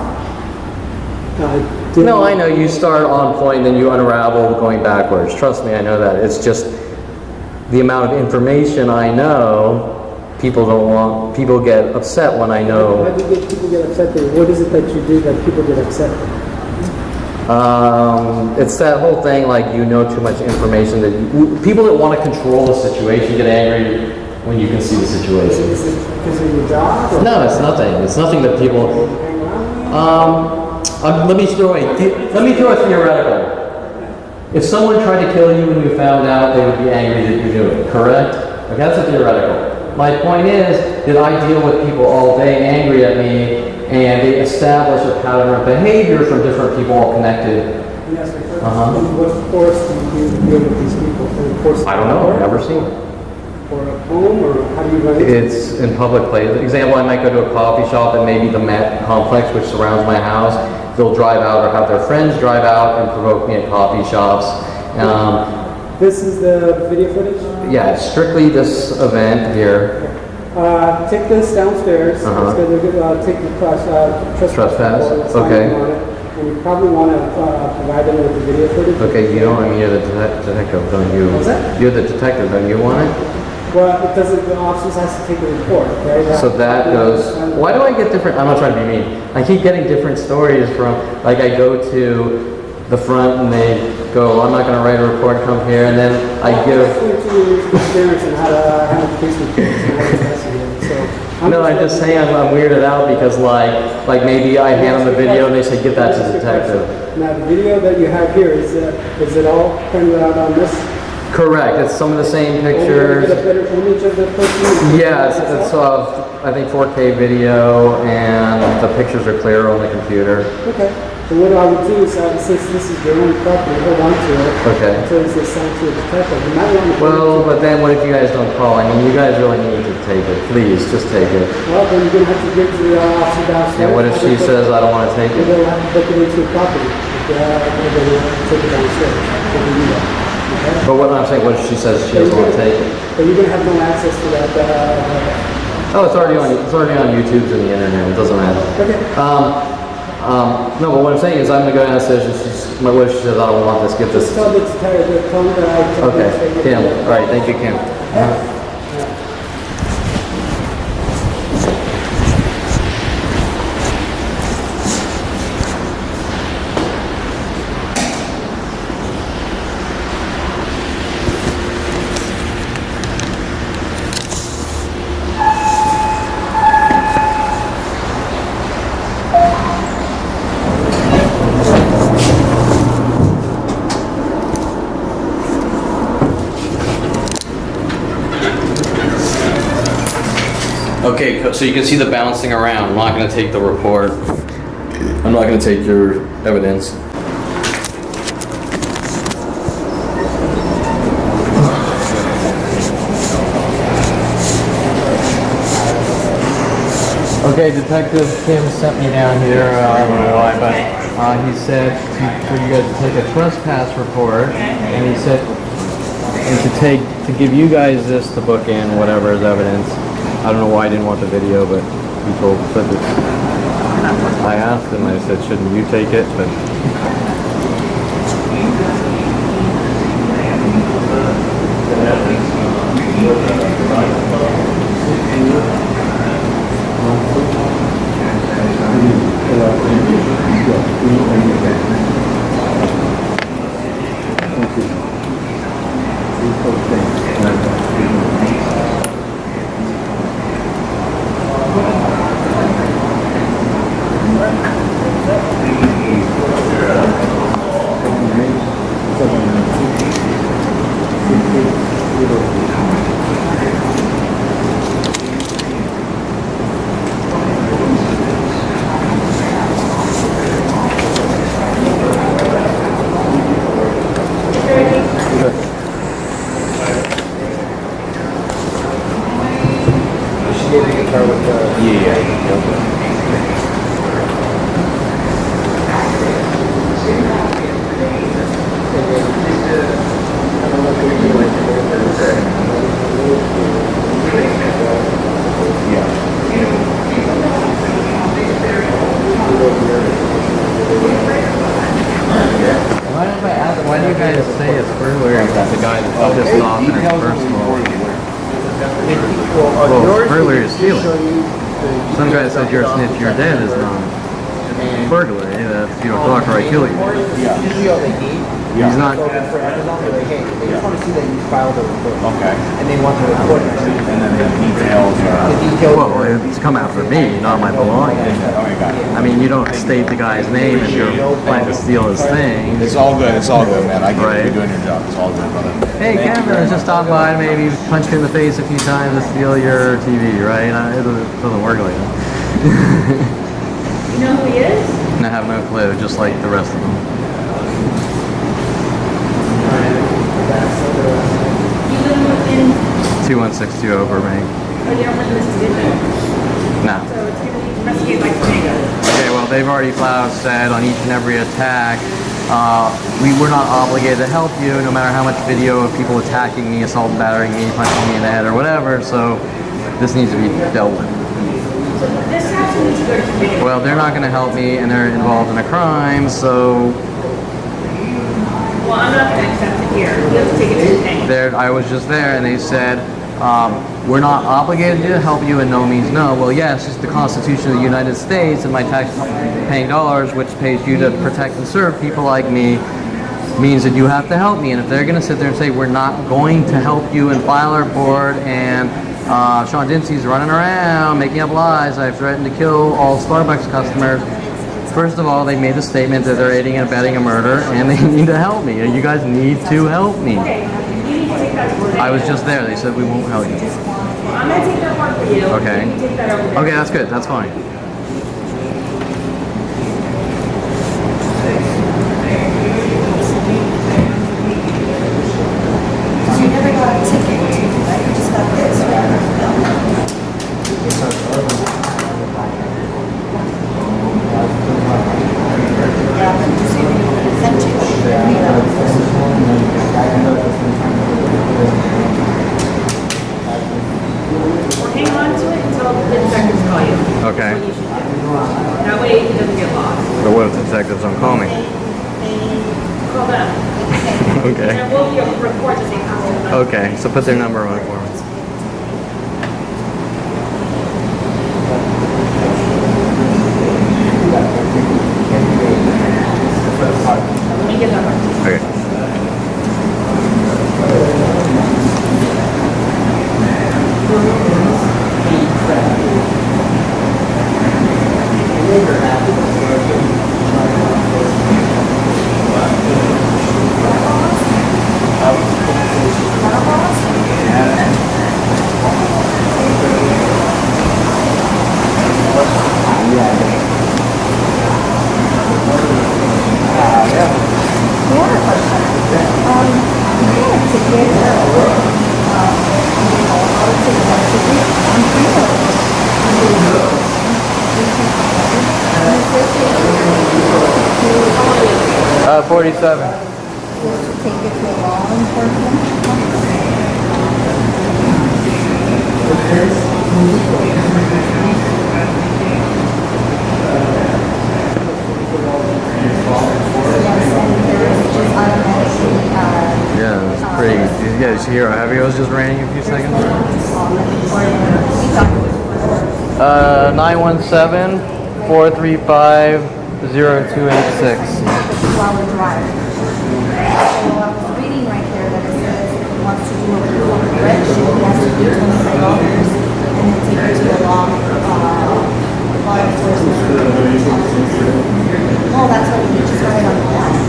No, I know, you start on point, then you unravel going backwards. Trust me, I know that. It's just the amount of information I know, people get upset when I How know. do people get upset? What is it that you do that people get upset? It's that whole thing, like you know too much information that people that want to control the situation get angry when you can see the situation. Is it because of your job? Or No, it's nothing. It's nothing that people. hang around? Let me throw a theoretical. If someone tried to kill you and you found out, they would be angry that you knew it. Correct? Okay, that's a theoretical. My point is that I deal with people all day angry at me, and they establish a pattern of behavior from different people all connected. Yes, sir. Uh-huh. What force do you deal with these people? I don't know. I've never seen it. Or at home, or how do you run it? It's in public place. Example, I might go to a coffee shop and maybe the Met complex, which surrounds my house, they'll drive out or have their friends drive out and provoke me at coffee shops. This is the video footage? Yeah, it's strictly this event here. Take this downstairs. Uh-huh. It's gonna take the Trespass? report, sign Okay. on it, and you probably want to provide them with the video footage. Okay, you don't, I mean, you're the detective, don't you? What's that? You're the detective, don't you want it? Well, it doesn't, the officers has to take a report, okay? So that goes, why do I get different, I'm not trying to be mean. I keep getting different stories from, like I go to the front and they go, I'm not gonna write a report, come here, and then I give. 22 years of experience in how to handle case reports and how to investigate. So No, I'm just saying I'm weirded out because like maybe I hand them the video and they say, give that to the detective. Now, the video that you have here, is it all printed out on this? Correct, it's some of the same Get a pictures. better image of the person? Yeah, it's I think 4K video and the pictures are clear on the computer. Okay. So what I would do is, since this is your own property, hold on to it. Okay. Until it's assigned to a detective. You might want to. Well, but then what if you guys don't call? I mean, you guys really need to take it. Please, just take it. Well, then you're gonna have to give to the officer downstairs. And what if she says, I don't want to take You're it? gonna have to book it into your property. They're gonna take it downstairs. They can do that. Okay? But what I'm saying, what if she says she doesn't want to take it? But you're gonna have no access to that. Oh, it's already on YouTube and the internet. It doesn't matter. Okay. No, but what I'm saying is I'm gonna go downstairs and what if she says, I don't want this, give this. Tell the detective, tell them that I. Okay, Kim. All right, thank you, Kim. Okay, so you can see the bouncing around. I'm not going to take the report. I'm not going to take your evidence. Okay, Detective Kim sent me down here, I don't know why, but he said for you guys to take a trespass report, and he said to give you guys this to book in whatever is evidence. I don't know why I didn't want the video, but he said that. I asked him, I said, shouldn't you take it? But why do you guys say it's burglary if the guy that's pissed off and it's personal? Well, burglary is stealing. Some guy said you're a snitch, you're dead is not burglary. That's, you know, talk or I kill you. Usually all they need He's not. for Amazon, they're like, hey, they just want to see that you filed a report. Okay. And they want the report. And then the details are... The details. Well, it's come after me, not my belongings. Okay, got it. I mean, you don't state the guy's name if you're planning to steal his thing. It's all good, man. I get Right. you doing your job. It's all good, brother. Hey, Kevin, I just stopped by to maybe punch you in the face a few times to steal your TV, right? It doesn't work like that. You know who he is? And I have no clue, just like the rest of them. You live within, 2162 over me. oh, you don't live in Mississippi? No. So it's going to be investigated by Tomago. Okay, well, they've already flat out said on each and every attack, we're not obligated to help you, no matter how much video of people attacking me, assault and battering me, punching me in the head or whatever, so this needs to be dealt with. So this house needs to go to Tomago. Well, they're not going to help me, and they're involved in a crime, so Well, I'm not going to accept it here. You have to take it to the bank. I was just there, and they said, we're not obligated to help you, and no means no. Well, yes, it's the Constitution of the United States, and my tax-paying dollars, which pays you to protect and serve people like me, means that you have to help me. And if they're going to sit there and say, we're not going to help you and file our report, and Sean Dinsey's running around making up lies, I've threatened to kill all Starbucks customers. First of all, they made the statement that they're aiding and abetting a murder, and they need to help me. You guys need to help me. Okay, you need to take that to the bank. I was just there. They said we won't help you. Well, I'm going to take that part for you. Okay. You can take that over there. Okay, that's good. That's fine. You never got a ticket, right? You just got this, Or hang on to it until the detectives call you. Okay. That's what you should do. That way it doesn't get lost. But what if the detectives don't call me? Call them. Okay. There will be a report that they have to. Okay, so put their number on it for me. Let me get that part. Okay. 47. Take it to a law enforcement. Yeah, it's pretty. Yeah, did you hear how heavy it was just raining a few seconds ago? 917 435 0286. While we drive. So I was reading right there that it says if he wants to do a fuel correction, he has to pay $25 and then take it to a law enforcement. Oh, that's what he just got it on the line.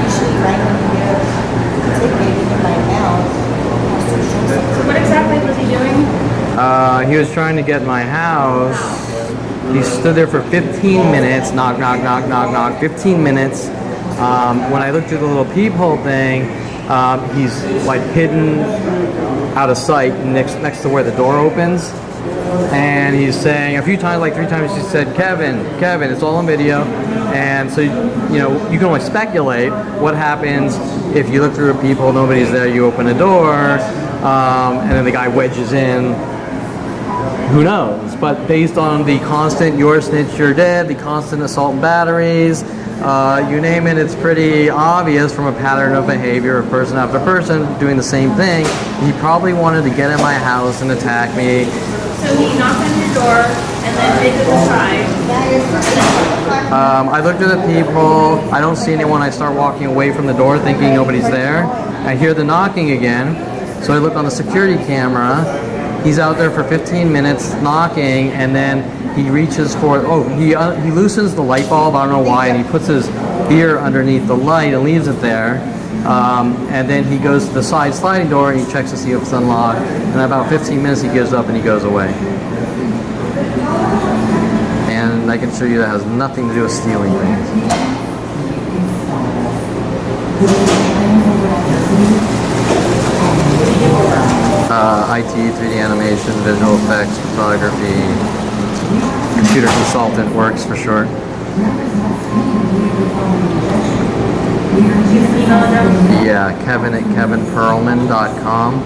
Usually, right when you get a ticket, even right now, So what exactly was he doing? He was trying to get in my house. He stood there for 15 minutes, knock, knock, knock, knock, knock, 15 minutes. When I looked through the little peephole thing, he's like hidden out of sight next to where the door opens. And he's saying a few times, like 3 times, he said, Kevin, it's all on video. And so, you know, you can only speculate what happens if you look through a peephole, nobody's there, you open a door, and then the guy wedges in. Who knows? But based on the constant "you're a snitch, you're dead," the constant assault and batteries, you name it, it's pretty obvious from a pattern of behavior of person after person doing the same thing. He probably wanted to get in my house and attack me. So he knocked on your door and then made to the side. I looked at the peephole. I don't see anyone. I start walking away from the door thinking nobody's there. I hear the knocking again. So I look on the security camera. He's out there for 15 minutes knocking, and then he reaches for, he loosens the light bulb, I don't know why, and he puts his ear underneath the light and leaves it there. And then he goes to the side sliding door and he checks to see if it's unlocked. And in about 15 minutes he gives up and he goes away. And I can show you that has nothing to do with stealing things. IT, 3D animation, visual effects, photography, computer consultant works for short. Yeah, Kevin at kevinperlman.com.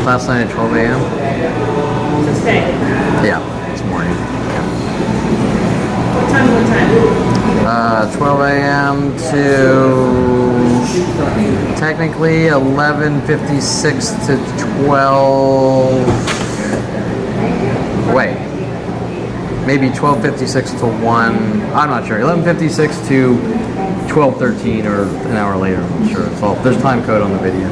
Last night at 12 a.m. So today. Yeah, this morning. What time? 12 a.m. to technically 11:56 to 12. Wait, maybe 12:56 to 1. I'm not sure. 11:56 to 12:13 or an hour later. I'm not sure. It's all, there's time code on the video.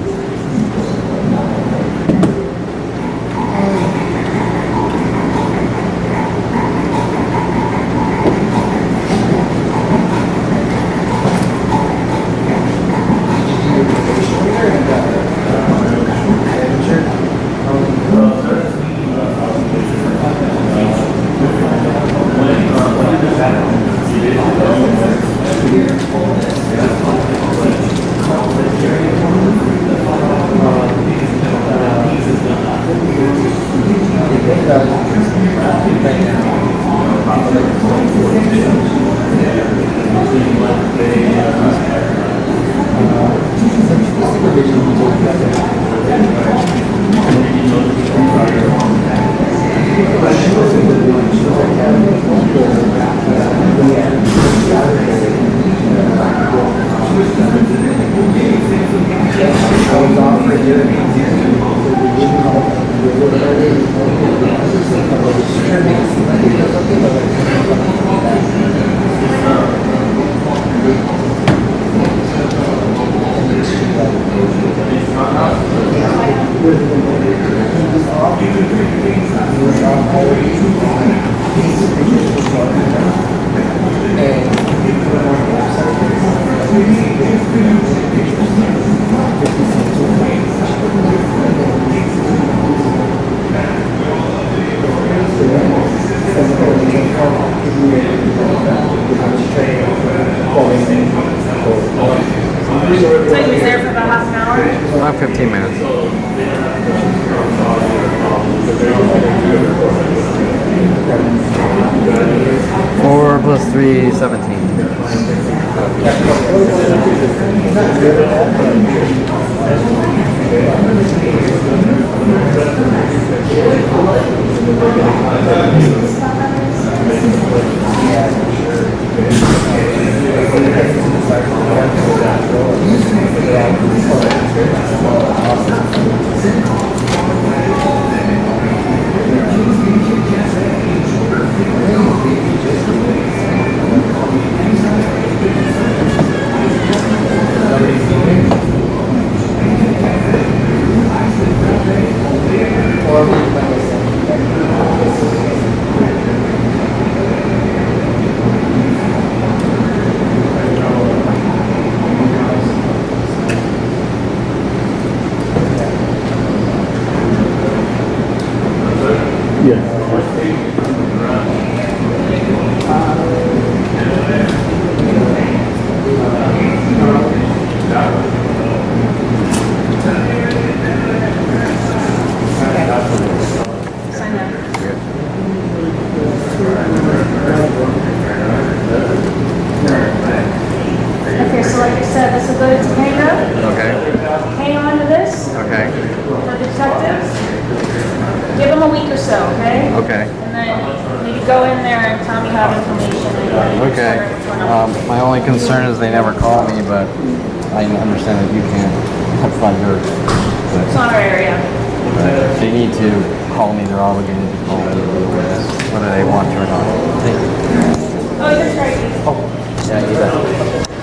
So he was there for about half an hour? About 15 minutes. Four plus 3, 17. Sign that. Okay, so like I said, this will go to Topanga. Okay. Hang on to this Okay. for detectives. Give them a week or so, okay? Okay. And then maybe go in there and tell me you have information. Okay. My only concern is they never call me, but I understand that you can't. That's not yours. It's not our area. But they need to call me. They're obligated to call me, whether they want to or not. Oh, you're right. Yeah, you bet.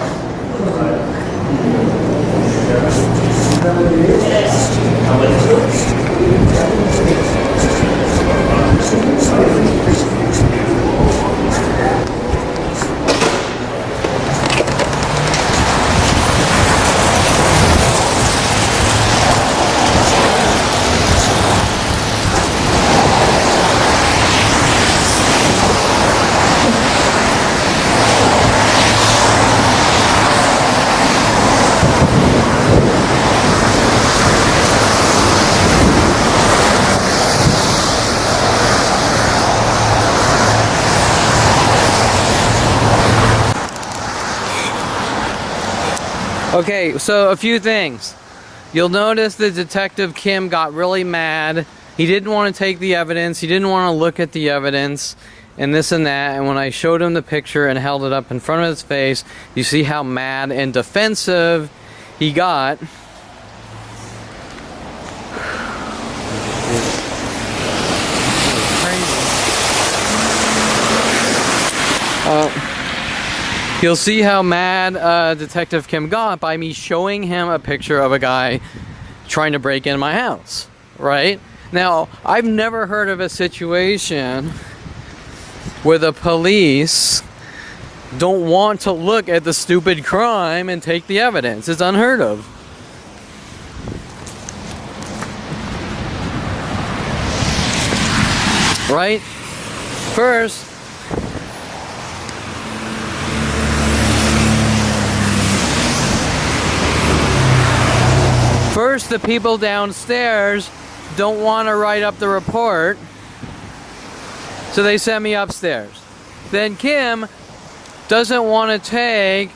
Okay, so a few things. You'll notice that Detective Kim got really mad. He didn't want to take the evidence. He didn't want to look at the evidence and this and that. And when I showed him the picture and held it up in front of his face, you see how mad and defensive he got. You'll see how mad Detective Kim got by me showing him a picture of a guy trying to break in my house, right? Now, I've never heard of a situation where the police don't want to look at the stupid crime and take the evidence. It's unheard of. Right? First, the people downstairs don't want to write up the report, so they send me upstairs. Then Kim doesn't want to take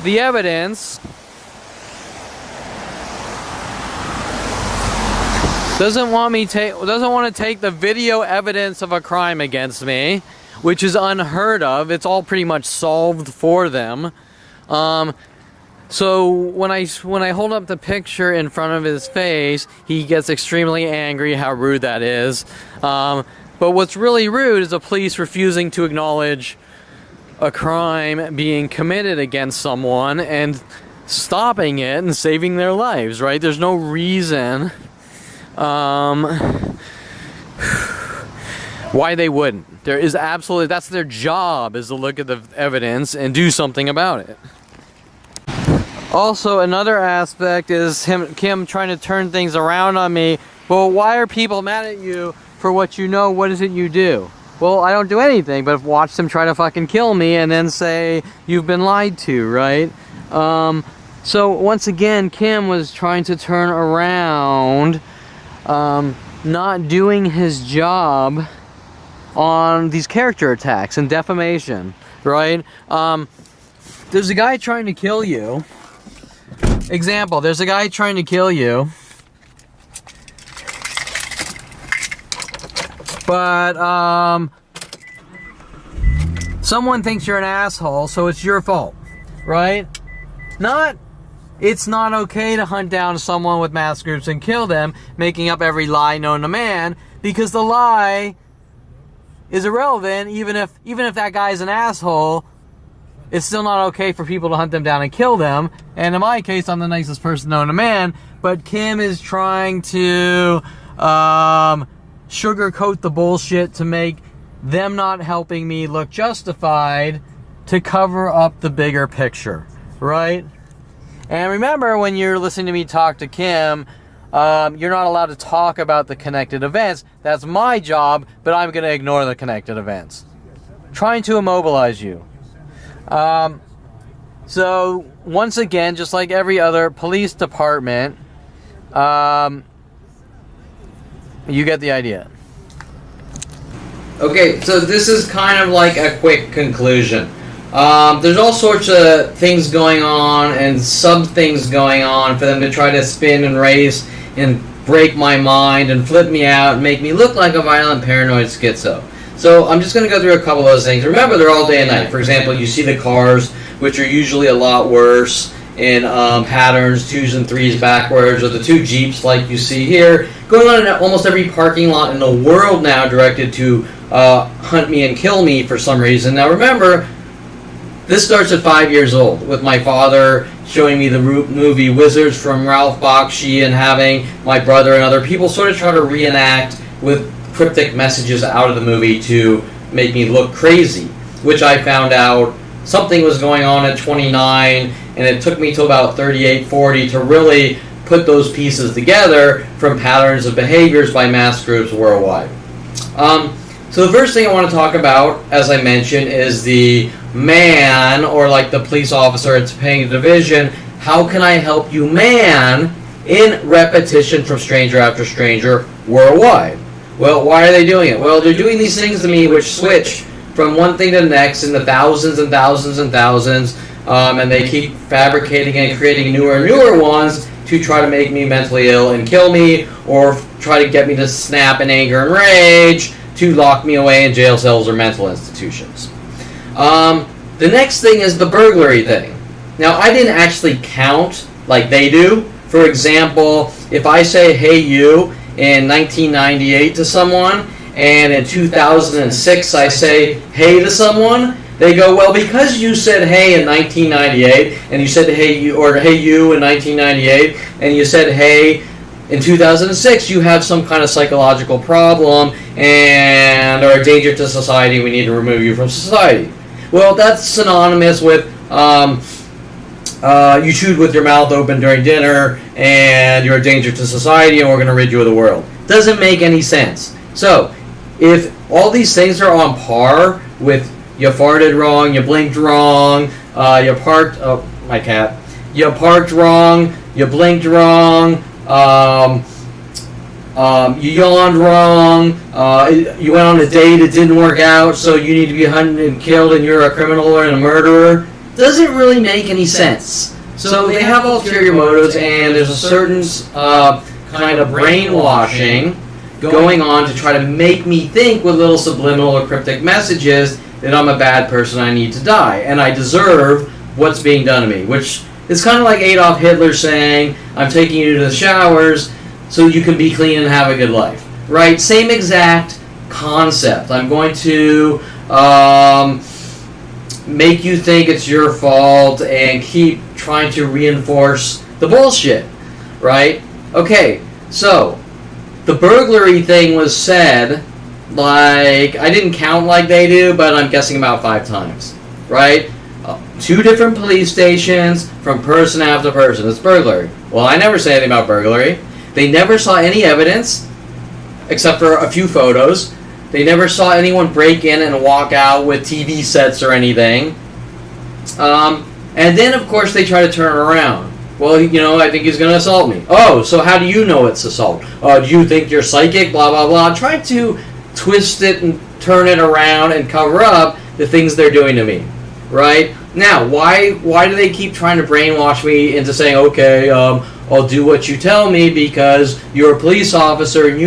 the evidence, doesn't want to take the video evidence of a crime against me, which is unheard of. It's all pretty much solved for them. So when I hold up the picture in front of his face, he gets extremely angry. How rude that is. But what's really rude is the police refusing to acknowledge a crime being committed against someone and stopping it and saving their lives, right? There's no reason Why they wouldn't. There is absolutely, that's their job, is to look at the evidence and do something about it. Also, another aspect is Kim trying to turn things around on me. Well, why are people mad at you for what you know? What is it you do? Well, I don't do anything but watch them try to fucking kill me and then say you've been lied to, right? So once again, Kim was trying to turn around, not doing his job on these character attacks and defamation, right? There's a guy trying to kill you. Example, there's a guy trying to kill you. But, someone thinks you're an asshole, so it's your fault, right? It's not okay to hunt down someone with mass groups and kill them, making up every lie known to man, because the lie is irrelevant. Even if that guy's an asshole, it's still not okay for people to hunt them down and kill them. And in my case, I'm the nicest person known to man, but Kim is trying to sugarcoat the bullshit to make them not helping me look justified, to cover up the bigger picture, right? And remember, when you're listening to me talk to Kim, you're not allowed to talk about the connected events. That's my job, but I'm going to ignore the connected events. Trying to immobilize you. So, once again, just like every other police department, you get the idea. Okay, so this is kind of like a quick conclusion. There's all sorts of things going on and sub-things going on for them to try to spin and race and break my mind and flip me out and make me look like a violent paranoid schizo. So I'm just going to go through a couple of those things. Remember, they're all day and night. For example, you see the cars, which are usually a lot worse in patterns, 2s and 3s backwards, or the 2 Jeeps like you see here, going on in almost every parking lot in the world now, directed to hunt me and kill me for some reason. Now remember, this starts at 5 years old, with my father showing me the movie Wizards from Ralph Bakshi and having my brother and other people sort of try to reenact with cryptic messages out of the movie to make me look crazy, which I found out something was going on at 29, and it took me till about 38, 40 to really put those pieces together from patterns of behaviors by mass groups worldwide. So the first thing I want to talk about, as I mentioned, is the man, or like the police officer at Topanga Division. How can I help you, man, in repetition from stranger after stranger worldwide? Well, why are they doing it? Well, they're doing these things to me which switch from one thing to the next in the thousands and thousands and thousands, and they keep fabricating and creating newer and newer ones to try to make me mentally ill and kill me, or try to get me to snap in anger and rage, to lock me away in jail cells or mental institutions. The next thing is the burglary thing. Now, I didn't actually count like they do. For example, if I say, hey, you, in 1998 to someone, and in 2006 I say, hey to someone, they go, well, because you said hey in 1998, and you said hey you, or hey you in 1998, and you said hey in 2006, you have some kind of psychological problem and are a danger to society. We need to remove you from society. Well, that's synonymous with you chewed with your mouth open during dinner and you're a danger to society and we're going to rid you of the world. Doesn't make any sense. So, if all these things are on par with you farted wrong, you blinked wrong, you parked, oh, my cat, you parked wrong, you blinked wrong, you yawned wrong, you went on a date, it didn't work out, so you need to be hunted and killed and you're a criminal and a murderer, doesn't really make any sense. So they have ulterior motives, and there's a certain kind of brainwashing going on to try to make me think with little subliminal or cryptic messages that I'm a bad person, I need to die, and I deserve what's being done to me, which is kind of like Adolf Hitler saying, I'm taking you to the showers so you can be clean and have a good life, right? Same exact concept. I'm going to make you think it's your fault and keep trying to reinforce the bullshit, right? Okay, so the burglary thing was said, like, I didn't count like they do, but I'm guessing about 5 times, right? 2 different police stations from person after person. It's burglary. Well, I never say anything about burglary. They never saw any evidence, except for a few photos. They never saw anyone break in and walk out with TV sets or anything. And then, of course, they try to turn it around. Well, I think he's going to assault me. Oh, so how do you know it's assault? Do you think you're psychic? Blah, blah, blah. Try to twist it and turn it around and cover up the things they're doing to me, right? Now, why do they keep trying to brainwash me into saying, okay, I'll do what you tell me because you're a police officer and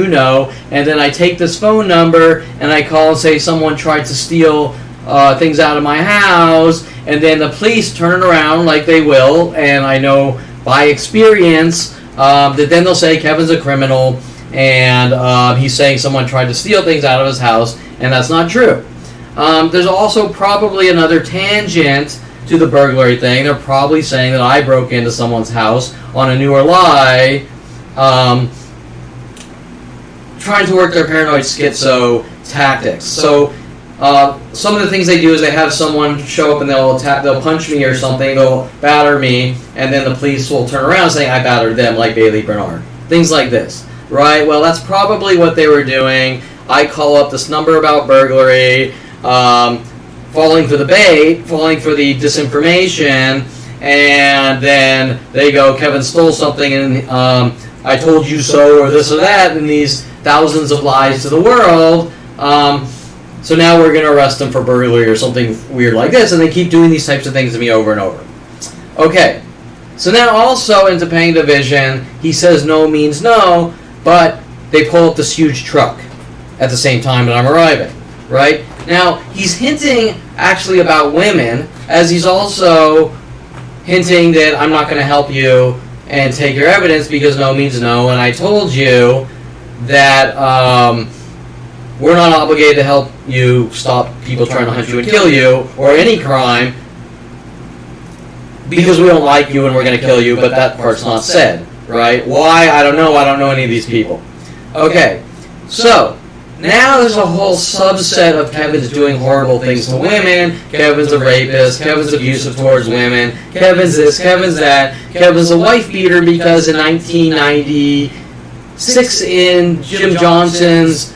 and then I take this phone number and I call and say someone tried to steal things out of my house, and then the police turn it around like they will, and I know by experience that then they'll say Kevin's a criminal and he's saying someone tried to steal things out of his house, and that's not true. There's also probably another tangent to the burglary thing. They're probably saying that I broke into someone's house on a newer lie, trying to work their paranoid schizo tactics. So some of the things they do is they have someone show up and they'll punch me or something, they'll batter me, and then the police will turn around saying I battered them, like Bailey Bernard. Things like this, right? Well, that's probably what they were doing. I call up this number about burglary, falling for the bait, falling for the disinformation, and then they go, Kevin stole something, and I told you so, or this or that, and these thousands of lies to the world. So now we're going to arrest him for burglary or something weird like this, and they keep doing these types of things to me over and over. Okay, so now also into paying division, he says no means no, but they pull up this huge truck at the same time that I'm arriving, right? Now, he's hinting actually about women, as he's also hinting that I'm not going to help you and take your evidence because no means no, and I told you that we're not obligated to help you stop people trying to hunt you and kill you, or any crime, because we don't like you and we're going to kill you, but that part's not said, right? Why? I don't know. I don't know any of these people. Okay, so now there's a whole subset of Kevin's doing horrible things to women. Kevin's a rapist. Kevin's abusive towards women. Kevin's this. Kevin's that. Kevin's a wife beater because in 1996 in Jim Johnson's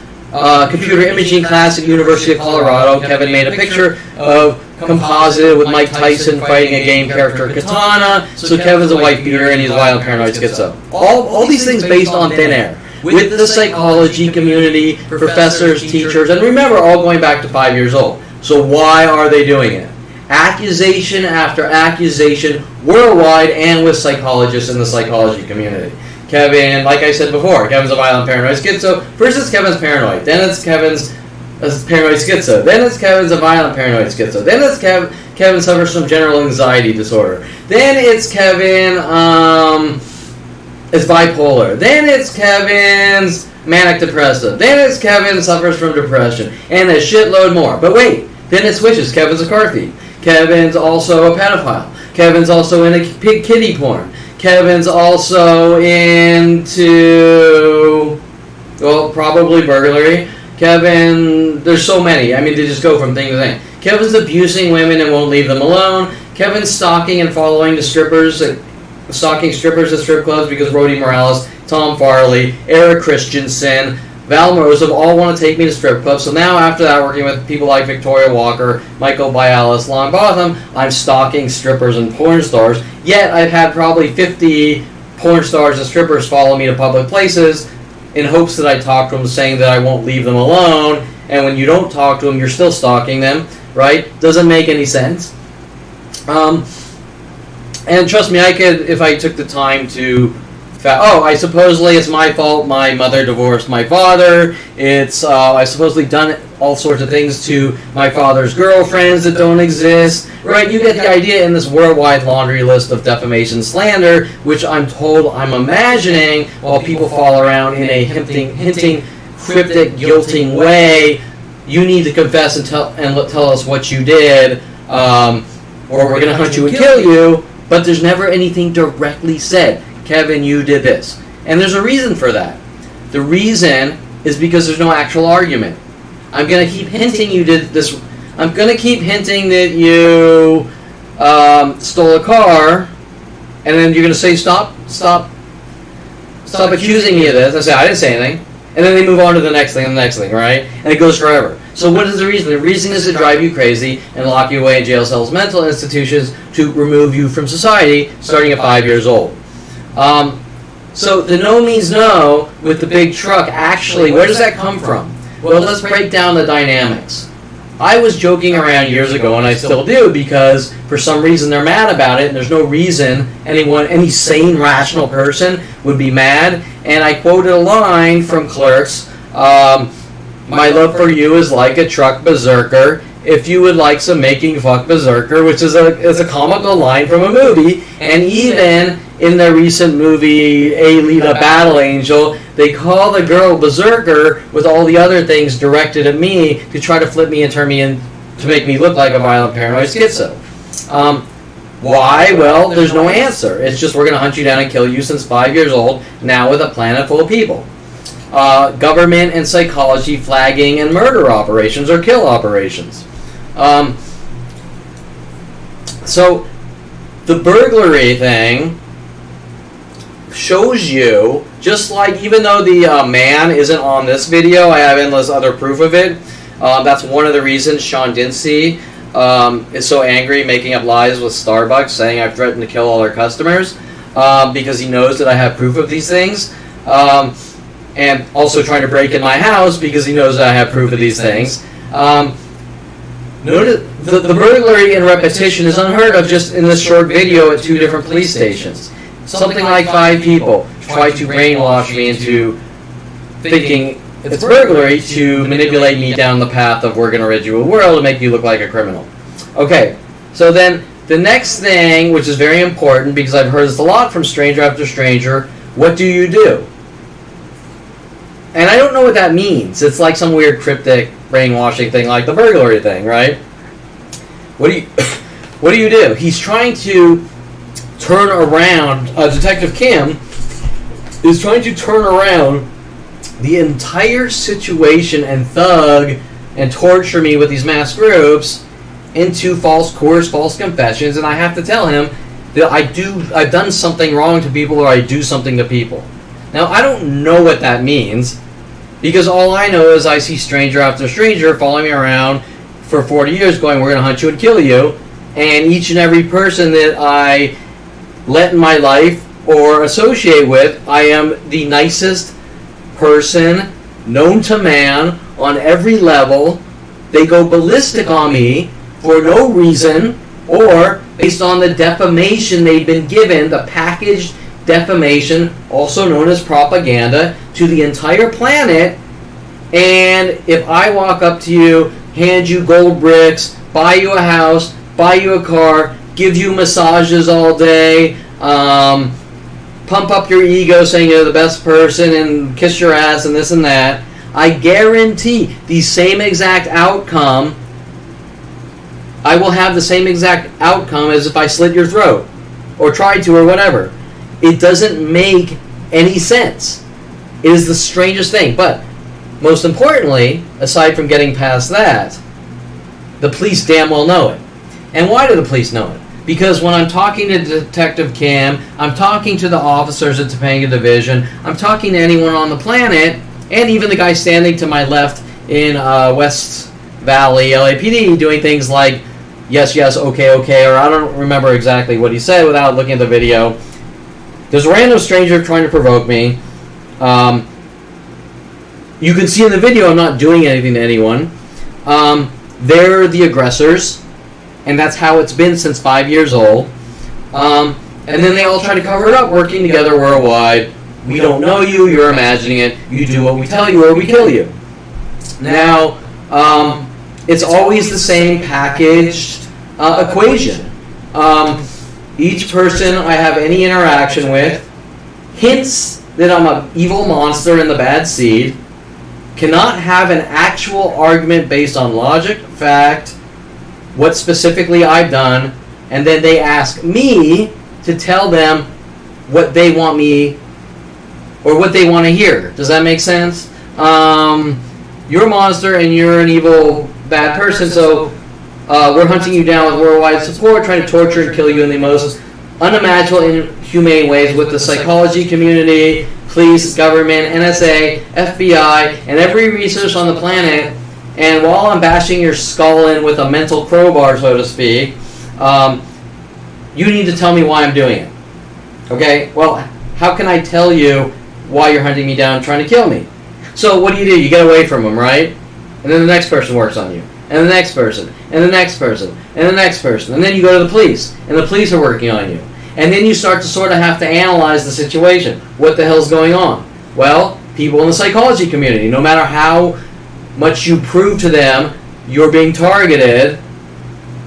computer imaging class at University of Colorado, Kevin made a picture of composite with Mike Tyson fighting a game character Katana. So Kevin's a wife beater and he's violent, paranoid, schizo. All these things based on thin air. With the psychology community, professors, teachers, and remember, all going back to 5 years old. So why are they doing it? Accusation after accusation, worldwide and with psychologists in the psychology community. Kevin, like I said before, Kevin's a violent, paranoid, schizo. First it's Kevin's paranoid, then it's Kevin's paranoid schizo, then it's Kevin's a violent, paranoid, schizo, then it's Kevin suffers from general anxiety disorder, then it's Kevin, it's bipolar. Then it's Kevin's manic depressive. Then it's Kevin suffers from depression. And a shitload more. But wait, then it switches. Kevin's a car thief. Kevin's also a pedophile. Kevin's also into kitty porn. Kevin's also into, well, probably burglary. Kevin, there's so many. I mean, they just go from thing to thing. Kevin's abusing women and won't leave them alone. Kevin's stalking and following the strippers stalking strippers at strip clubs because Rhodey Morales, Tom Farley, Eric Christensen, Val Morozov all want to take me to strip clubs. So now after that, working with people like Victoria Walker, Michael Bialis, Lon Botham, I'm stalking strippers and porn stars. Yet I've had probably 50 porn stars and strippers follow me to public places in hopes that I talk to them saying that I won't leave them alone. And when you don't talk to them, you're still stalking them, right? Doesn't make any sense. And trust me, I could, if I took the time to, supposedly it's my fault, my mother divorced my father, I supposedly done all sorts of things to my father's girlfriends that don't exist, right? You get the idea in this worldwide laundry list of defamation slander, which I'm imagining, while people fall around in a hinting, cryptic, guilting way, you need to confess and tell us what you did, or we're going to hunt you and kill you. But there's never anything directly said. Kevin, you did this. And there's a reason for that. The reason is because there's no actual argument. I'm going to keep hinting you did this. I'm going to keep hinting that you stole a car, and then you're going to say, stop accusing me of this. I say, I didn't say anything. And then they move on to the next thing and the next thing, right? And it goes forever. So what is the reason? The reason is to drive you crazy and lock you away in jail cells, mental institutions, to remove you from society starting at 5 years old. So the no means no with the big truck, actually, where does that come from? Well, let's break down the dynamics. I was joking around years ago, and I still do, because for some reason they're mad about it, and there's no reason any sane, rational person would be mad. And I quoted a line from Clerks, my love for you is like a truck berserker. If you would like some making fuck berserker, which is a comical line from a movie. And even in the recent movie Alita Battle Angel, they call the girl berserker with all the other things directed at me to try to flip me and turn me in to make me look like a violent paranoid schizo. Why? Well, there's no answer. It's just we're going to hunt you down and kill you since 5 years old, now with a planet full of people. Government and psychology flagging and murder operations or kill operations. So the burglary thing shows you, just like, even though the man isn't on this video, I have endless other proof of it. That's one of the reasons Sean Dinsey is so angry, making up lies with Starbucks, saying I've threatened to kill all their customers, because he knows that I have proof of these things. And also trying to break in my house because he knows that I have proof of these things. Notice the burglary in repetition is unheard of just in this short video at 2 different police stations. Something like 5 people try to brainwash me into thinking it's burglary to manipulate me down the path of we're going to rid you of the world and make you look like a criminal. Okay, so then the next thing, which is very important because I've heard this a lot from stranger after stranger, what do you do? And I don't know what that means. It's like some weird cryptic brainwashing thing like the burglary thing, right? What do you do? He's trying to turn around, Detective Kim is trying to turn around the entire situation and thug and torture me with these mass groups into false coerce, false confessions, and I have to tell him that I've done something wrong to people or I do something to people. Now, I don't know what that means, because all I know is I see stranger after stranger following me around for 40 years going, we're going to hunt you and kill you, and each and every person that I let in my life or associate with, I am the nicest person known to man on every level. They go ballistic on me for no reason or based on the defamation they've been given, the packaged defamation, also known as propaganda, to the entire planet. And if I walk up to you, hand you gold bricks, buy you a house, buy you a car, give you massages all day, pump up your ego saying you're the best person and kiss your ass and this and that, I guarantee the same exact outcome. I will have the same exact outcome as if I slit your throat or tried to or whatever. It doesn't make any sense. It is the strangest thing. But most importantly, aside from getting past that, the police damn well know it. And why do the police know it? Because when I'm talking to Detective Cam, I'm talking to the officers at Topanga Division, I'm talking to anyone on the planet, and even the guy standing to my left in West Valley LAPD doing things like, yes, yes, okay, okay, or I don't remember exactly what he said without looking at the video. There's a random stranger trying to provoke me. You can see in the video I'm not doing anything to anyone. They're the aggressors, and that's how it's been since 5 years old. And then they all try to cover it up, working together worldwide. We don't know you, you're imagining it, you do what we tell you or we kill you. Now, it's always the same packaged equation. Each person I have any interaction with hints that I'm an evil monster in the bad seed, cannot have an actual argument based on logic, fact, what specifically I've done, and then they ask me to tell them what they want me or what they want to hear. Does that make sense? You're a monster and you're an evil, bad person, so we're hunting you down with worldwide support, trying to torture and kill you in the most unimaginable, inhumane ways with the psychology community, police, government, NSA, FBI, and every research on the planet. And while I'm bashing your skull in with a mental crowbar, so to speak, you need to tell me why I'm doing it. Okay? Well, how can I tell you why you're hunting me down and trying to kill me? So what do? You get away from them, right? And then the next person works on you. And the next person. And the next person. And the next person. And then you go to the police. And the police are working on you. And then you start to sort of have to analyze the situation. What the hell's going on? Well, people in the psychology community, no matter how much you prove to them you're being targeted,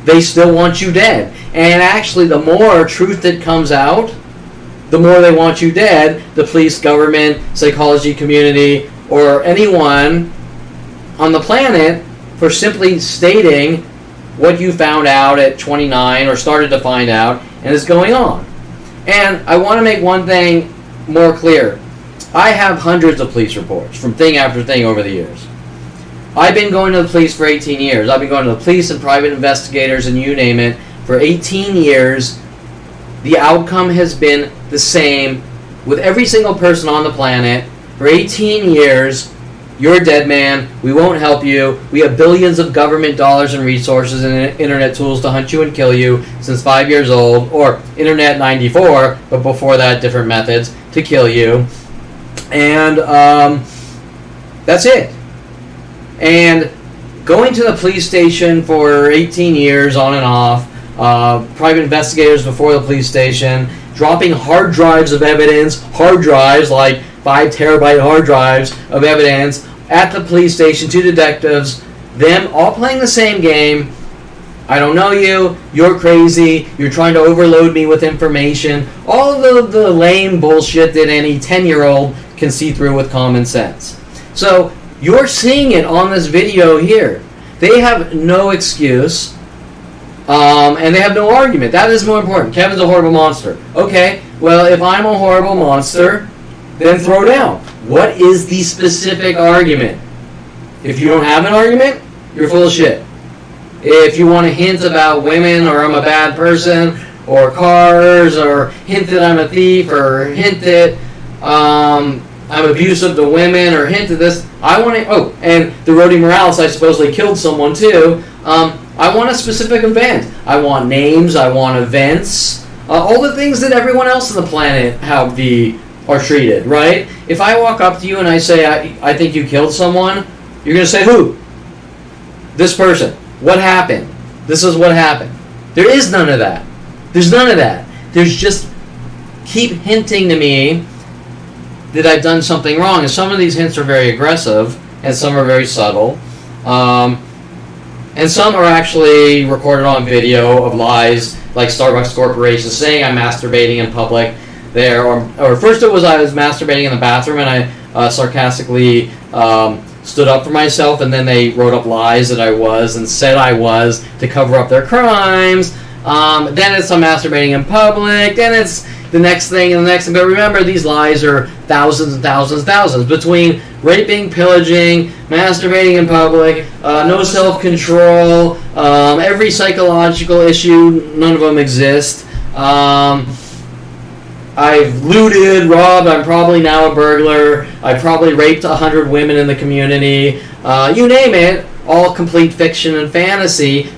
they still want you dead. And actually, the more truth that comes out, the more they want you dead. The police, government, psychology community, or anyone on the planet for simply stating what you found out at 29 or started to find out and is going on. And I want to make one thing more clear. I have hundreds of police reports from thing after thing over the years. I've been going to the police for 18 years. I've been going to the police and private investigators and you name it for 18 years. The outcome has been the same with every single person on the planet. For 18 years, you're a dead man. We won't help you. We have billions of government dollars and resources and internet tools to hunt you and kill you since 5 years old, or internet 94, but before that, different methods to kill you. And that's it. And going to the police station for 18 years on and off, private investigators before the police station, dropping hard drives of evidence, hard drives like 5 terabyte hard drives of evidence at the police station to detectives, them all playing the same game. I don't know you, you're crazy, you're trying to overload me with information, all of the lame bullshit that any 10-year-old can see through with common sense. So you're seeing it on this video here. They have no excuse, and they have no argument. That is more important. Kevin's a horrible monster. Okay, well, if I'm a horrible monster, then throw down. What is the specific argument? If you don't have an argument, you're full of shit. If you want to hint about women, or I'm a bad person, or cars, or hint that I'm a thief, or hint that I'm abusive to women, or hint at this, I want to, oh, and the Rody Morales, I supposedly killed someone too. I want a specific event. I want names, I want events, all the things that everyone else on the planet are treated, right? If I walk up to you and I say, I think you killed someone, you're going to say, who? This person. What happened? This is what happened. There is none of that. There's none of that. There's just keep hinting to me that I've done something wrong. And some of these hints are very aggressive, and some are very subtle. And some are actually recorded on video of lies, like Starbucks Corporation saying I'm masturbating in public there. Or first it was I was masturbating in the bathroom, and I sarcastically stood up for myself, and then they wrote up lies that I was and said I was to cover up their crimes. Then it's I'm masturbating in public. Then it's the next thing and the next thing. But remember, these lies are thousands and thousands and thousands. Between raping, pillaging, masturbating in public, no self-control, every psychological issue, none of them exist. I've looted, robbed, I'm probably now a burglar, I probably raped 100 women in the community, you name it, all complete fiction and fantasy,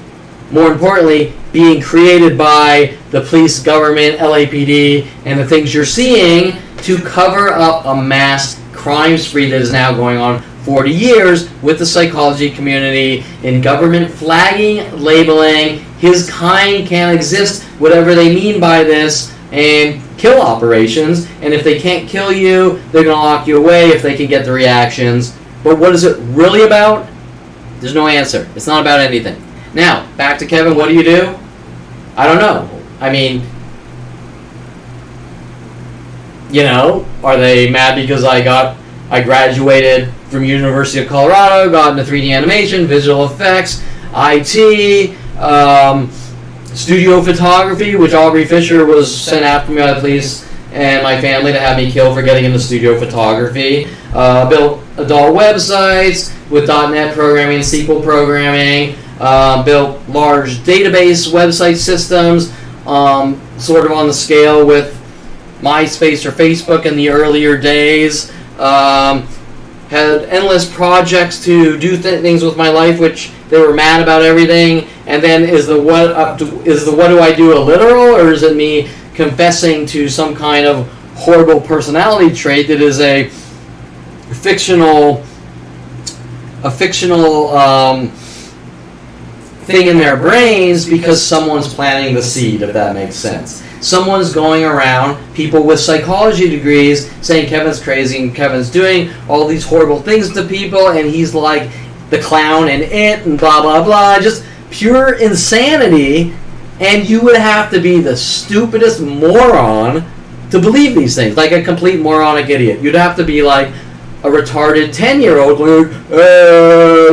more importantly, being created by the police, government, LAPD, and the things you're seeing to cover up a mass crime spree that is now going on 40 years with the psychology community in government flagging, labeling, his kind can't exist, whatever they mean by this, and kill operations, and if they can't kill you, they're going to lock you away if they can get the reactions. But what is it really about? There's no answer. It's not about anything. Now, back to Kevin, what do you do? I don't know. I mean, you know, are they mad because I graduated from University of Colorado, got into 3D animation, visual effects, IT, studio photography, which Aubrey Fisher was sent after me by the police and my family to have me killed for getting into studio photography. Built adult websites with .NET programming, SQL programming. Built large database website systems, sort of on the scale with MySpace or Facebook in the earlier days. Had endless projects to do things with my life, which they were mad about everything. And then is the what do I do a literal, or is it me confessing to some kind of horrible personality trait that is a fictional thing in their brains because someone's planting the seed, if that makes sense. Someone's going around, people with psychology degrees, saying Kevin's crazy and Kevin's doing all these horrible things to people, and he's like the clown in It and blah blah blah, just pure insanity. And you would have to be the stupidest moron to believe these things, like a complete moronic idiot. You'd have to be like a retarded 10-year-old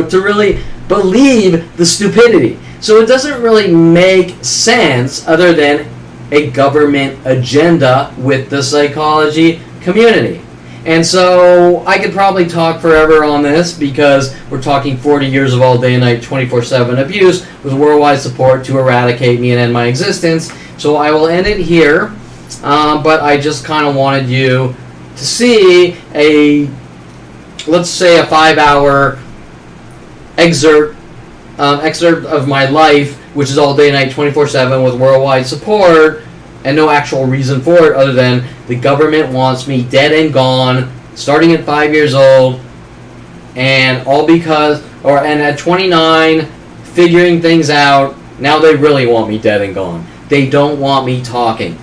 to really believe the stupidity. So it doesn't really make sense other than a government agenda with the psychology community. And so I could probably talk forever on this because we're talking 40 years of all day and night 24/7 abuse with worldwide support to eradicate me and end my existence. So I will end it here, but I just kind of wanted you to see let's say a 5-hour excerpt of my life, which is all day and night 24/7 with worldwide support, and no actual reason for it other than the government wants me dead and gone starting at 5 years old, and all because and at 29 figuring things out. Now they really want me dead and gone. They don't want me talking.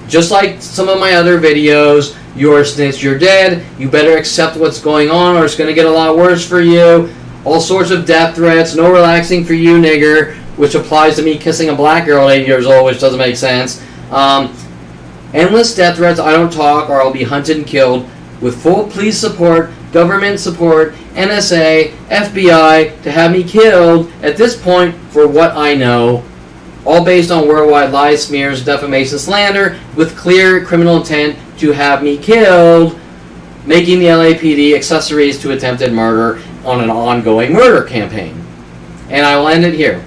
Just like some of my other videos, you're a snitch, you're dead, you better accept what's going on or it's going to get a lot worse for you. All sorts of death threats, no relaxing for you, nigger, which applies to me kissing a black girl at 8 years old, which doesn't make sense. Endless death threats, I don't talk or I'll be hunted and killed, with full police support, government support, NSA, FBI, to have me killed at this point for what I know, all based on worldwide lies, smears, defamation, slander, with clear criminal intent to have me killed, making the LAPD accessories to attempted murder on an ongoing murder campaign. And I will end it here.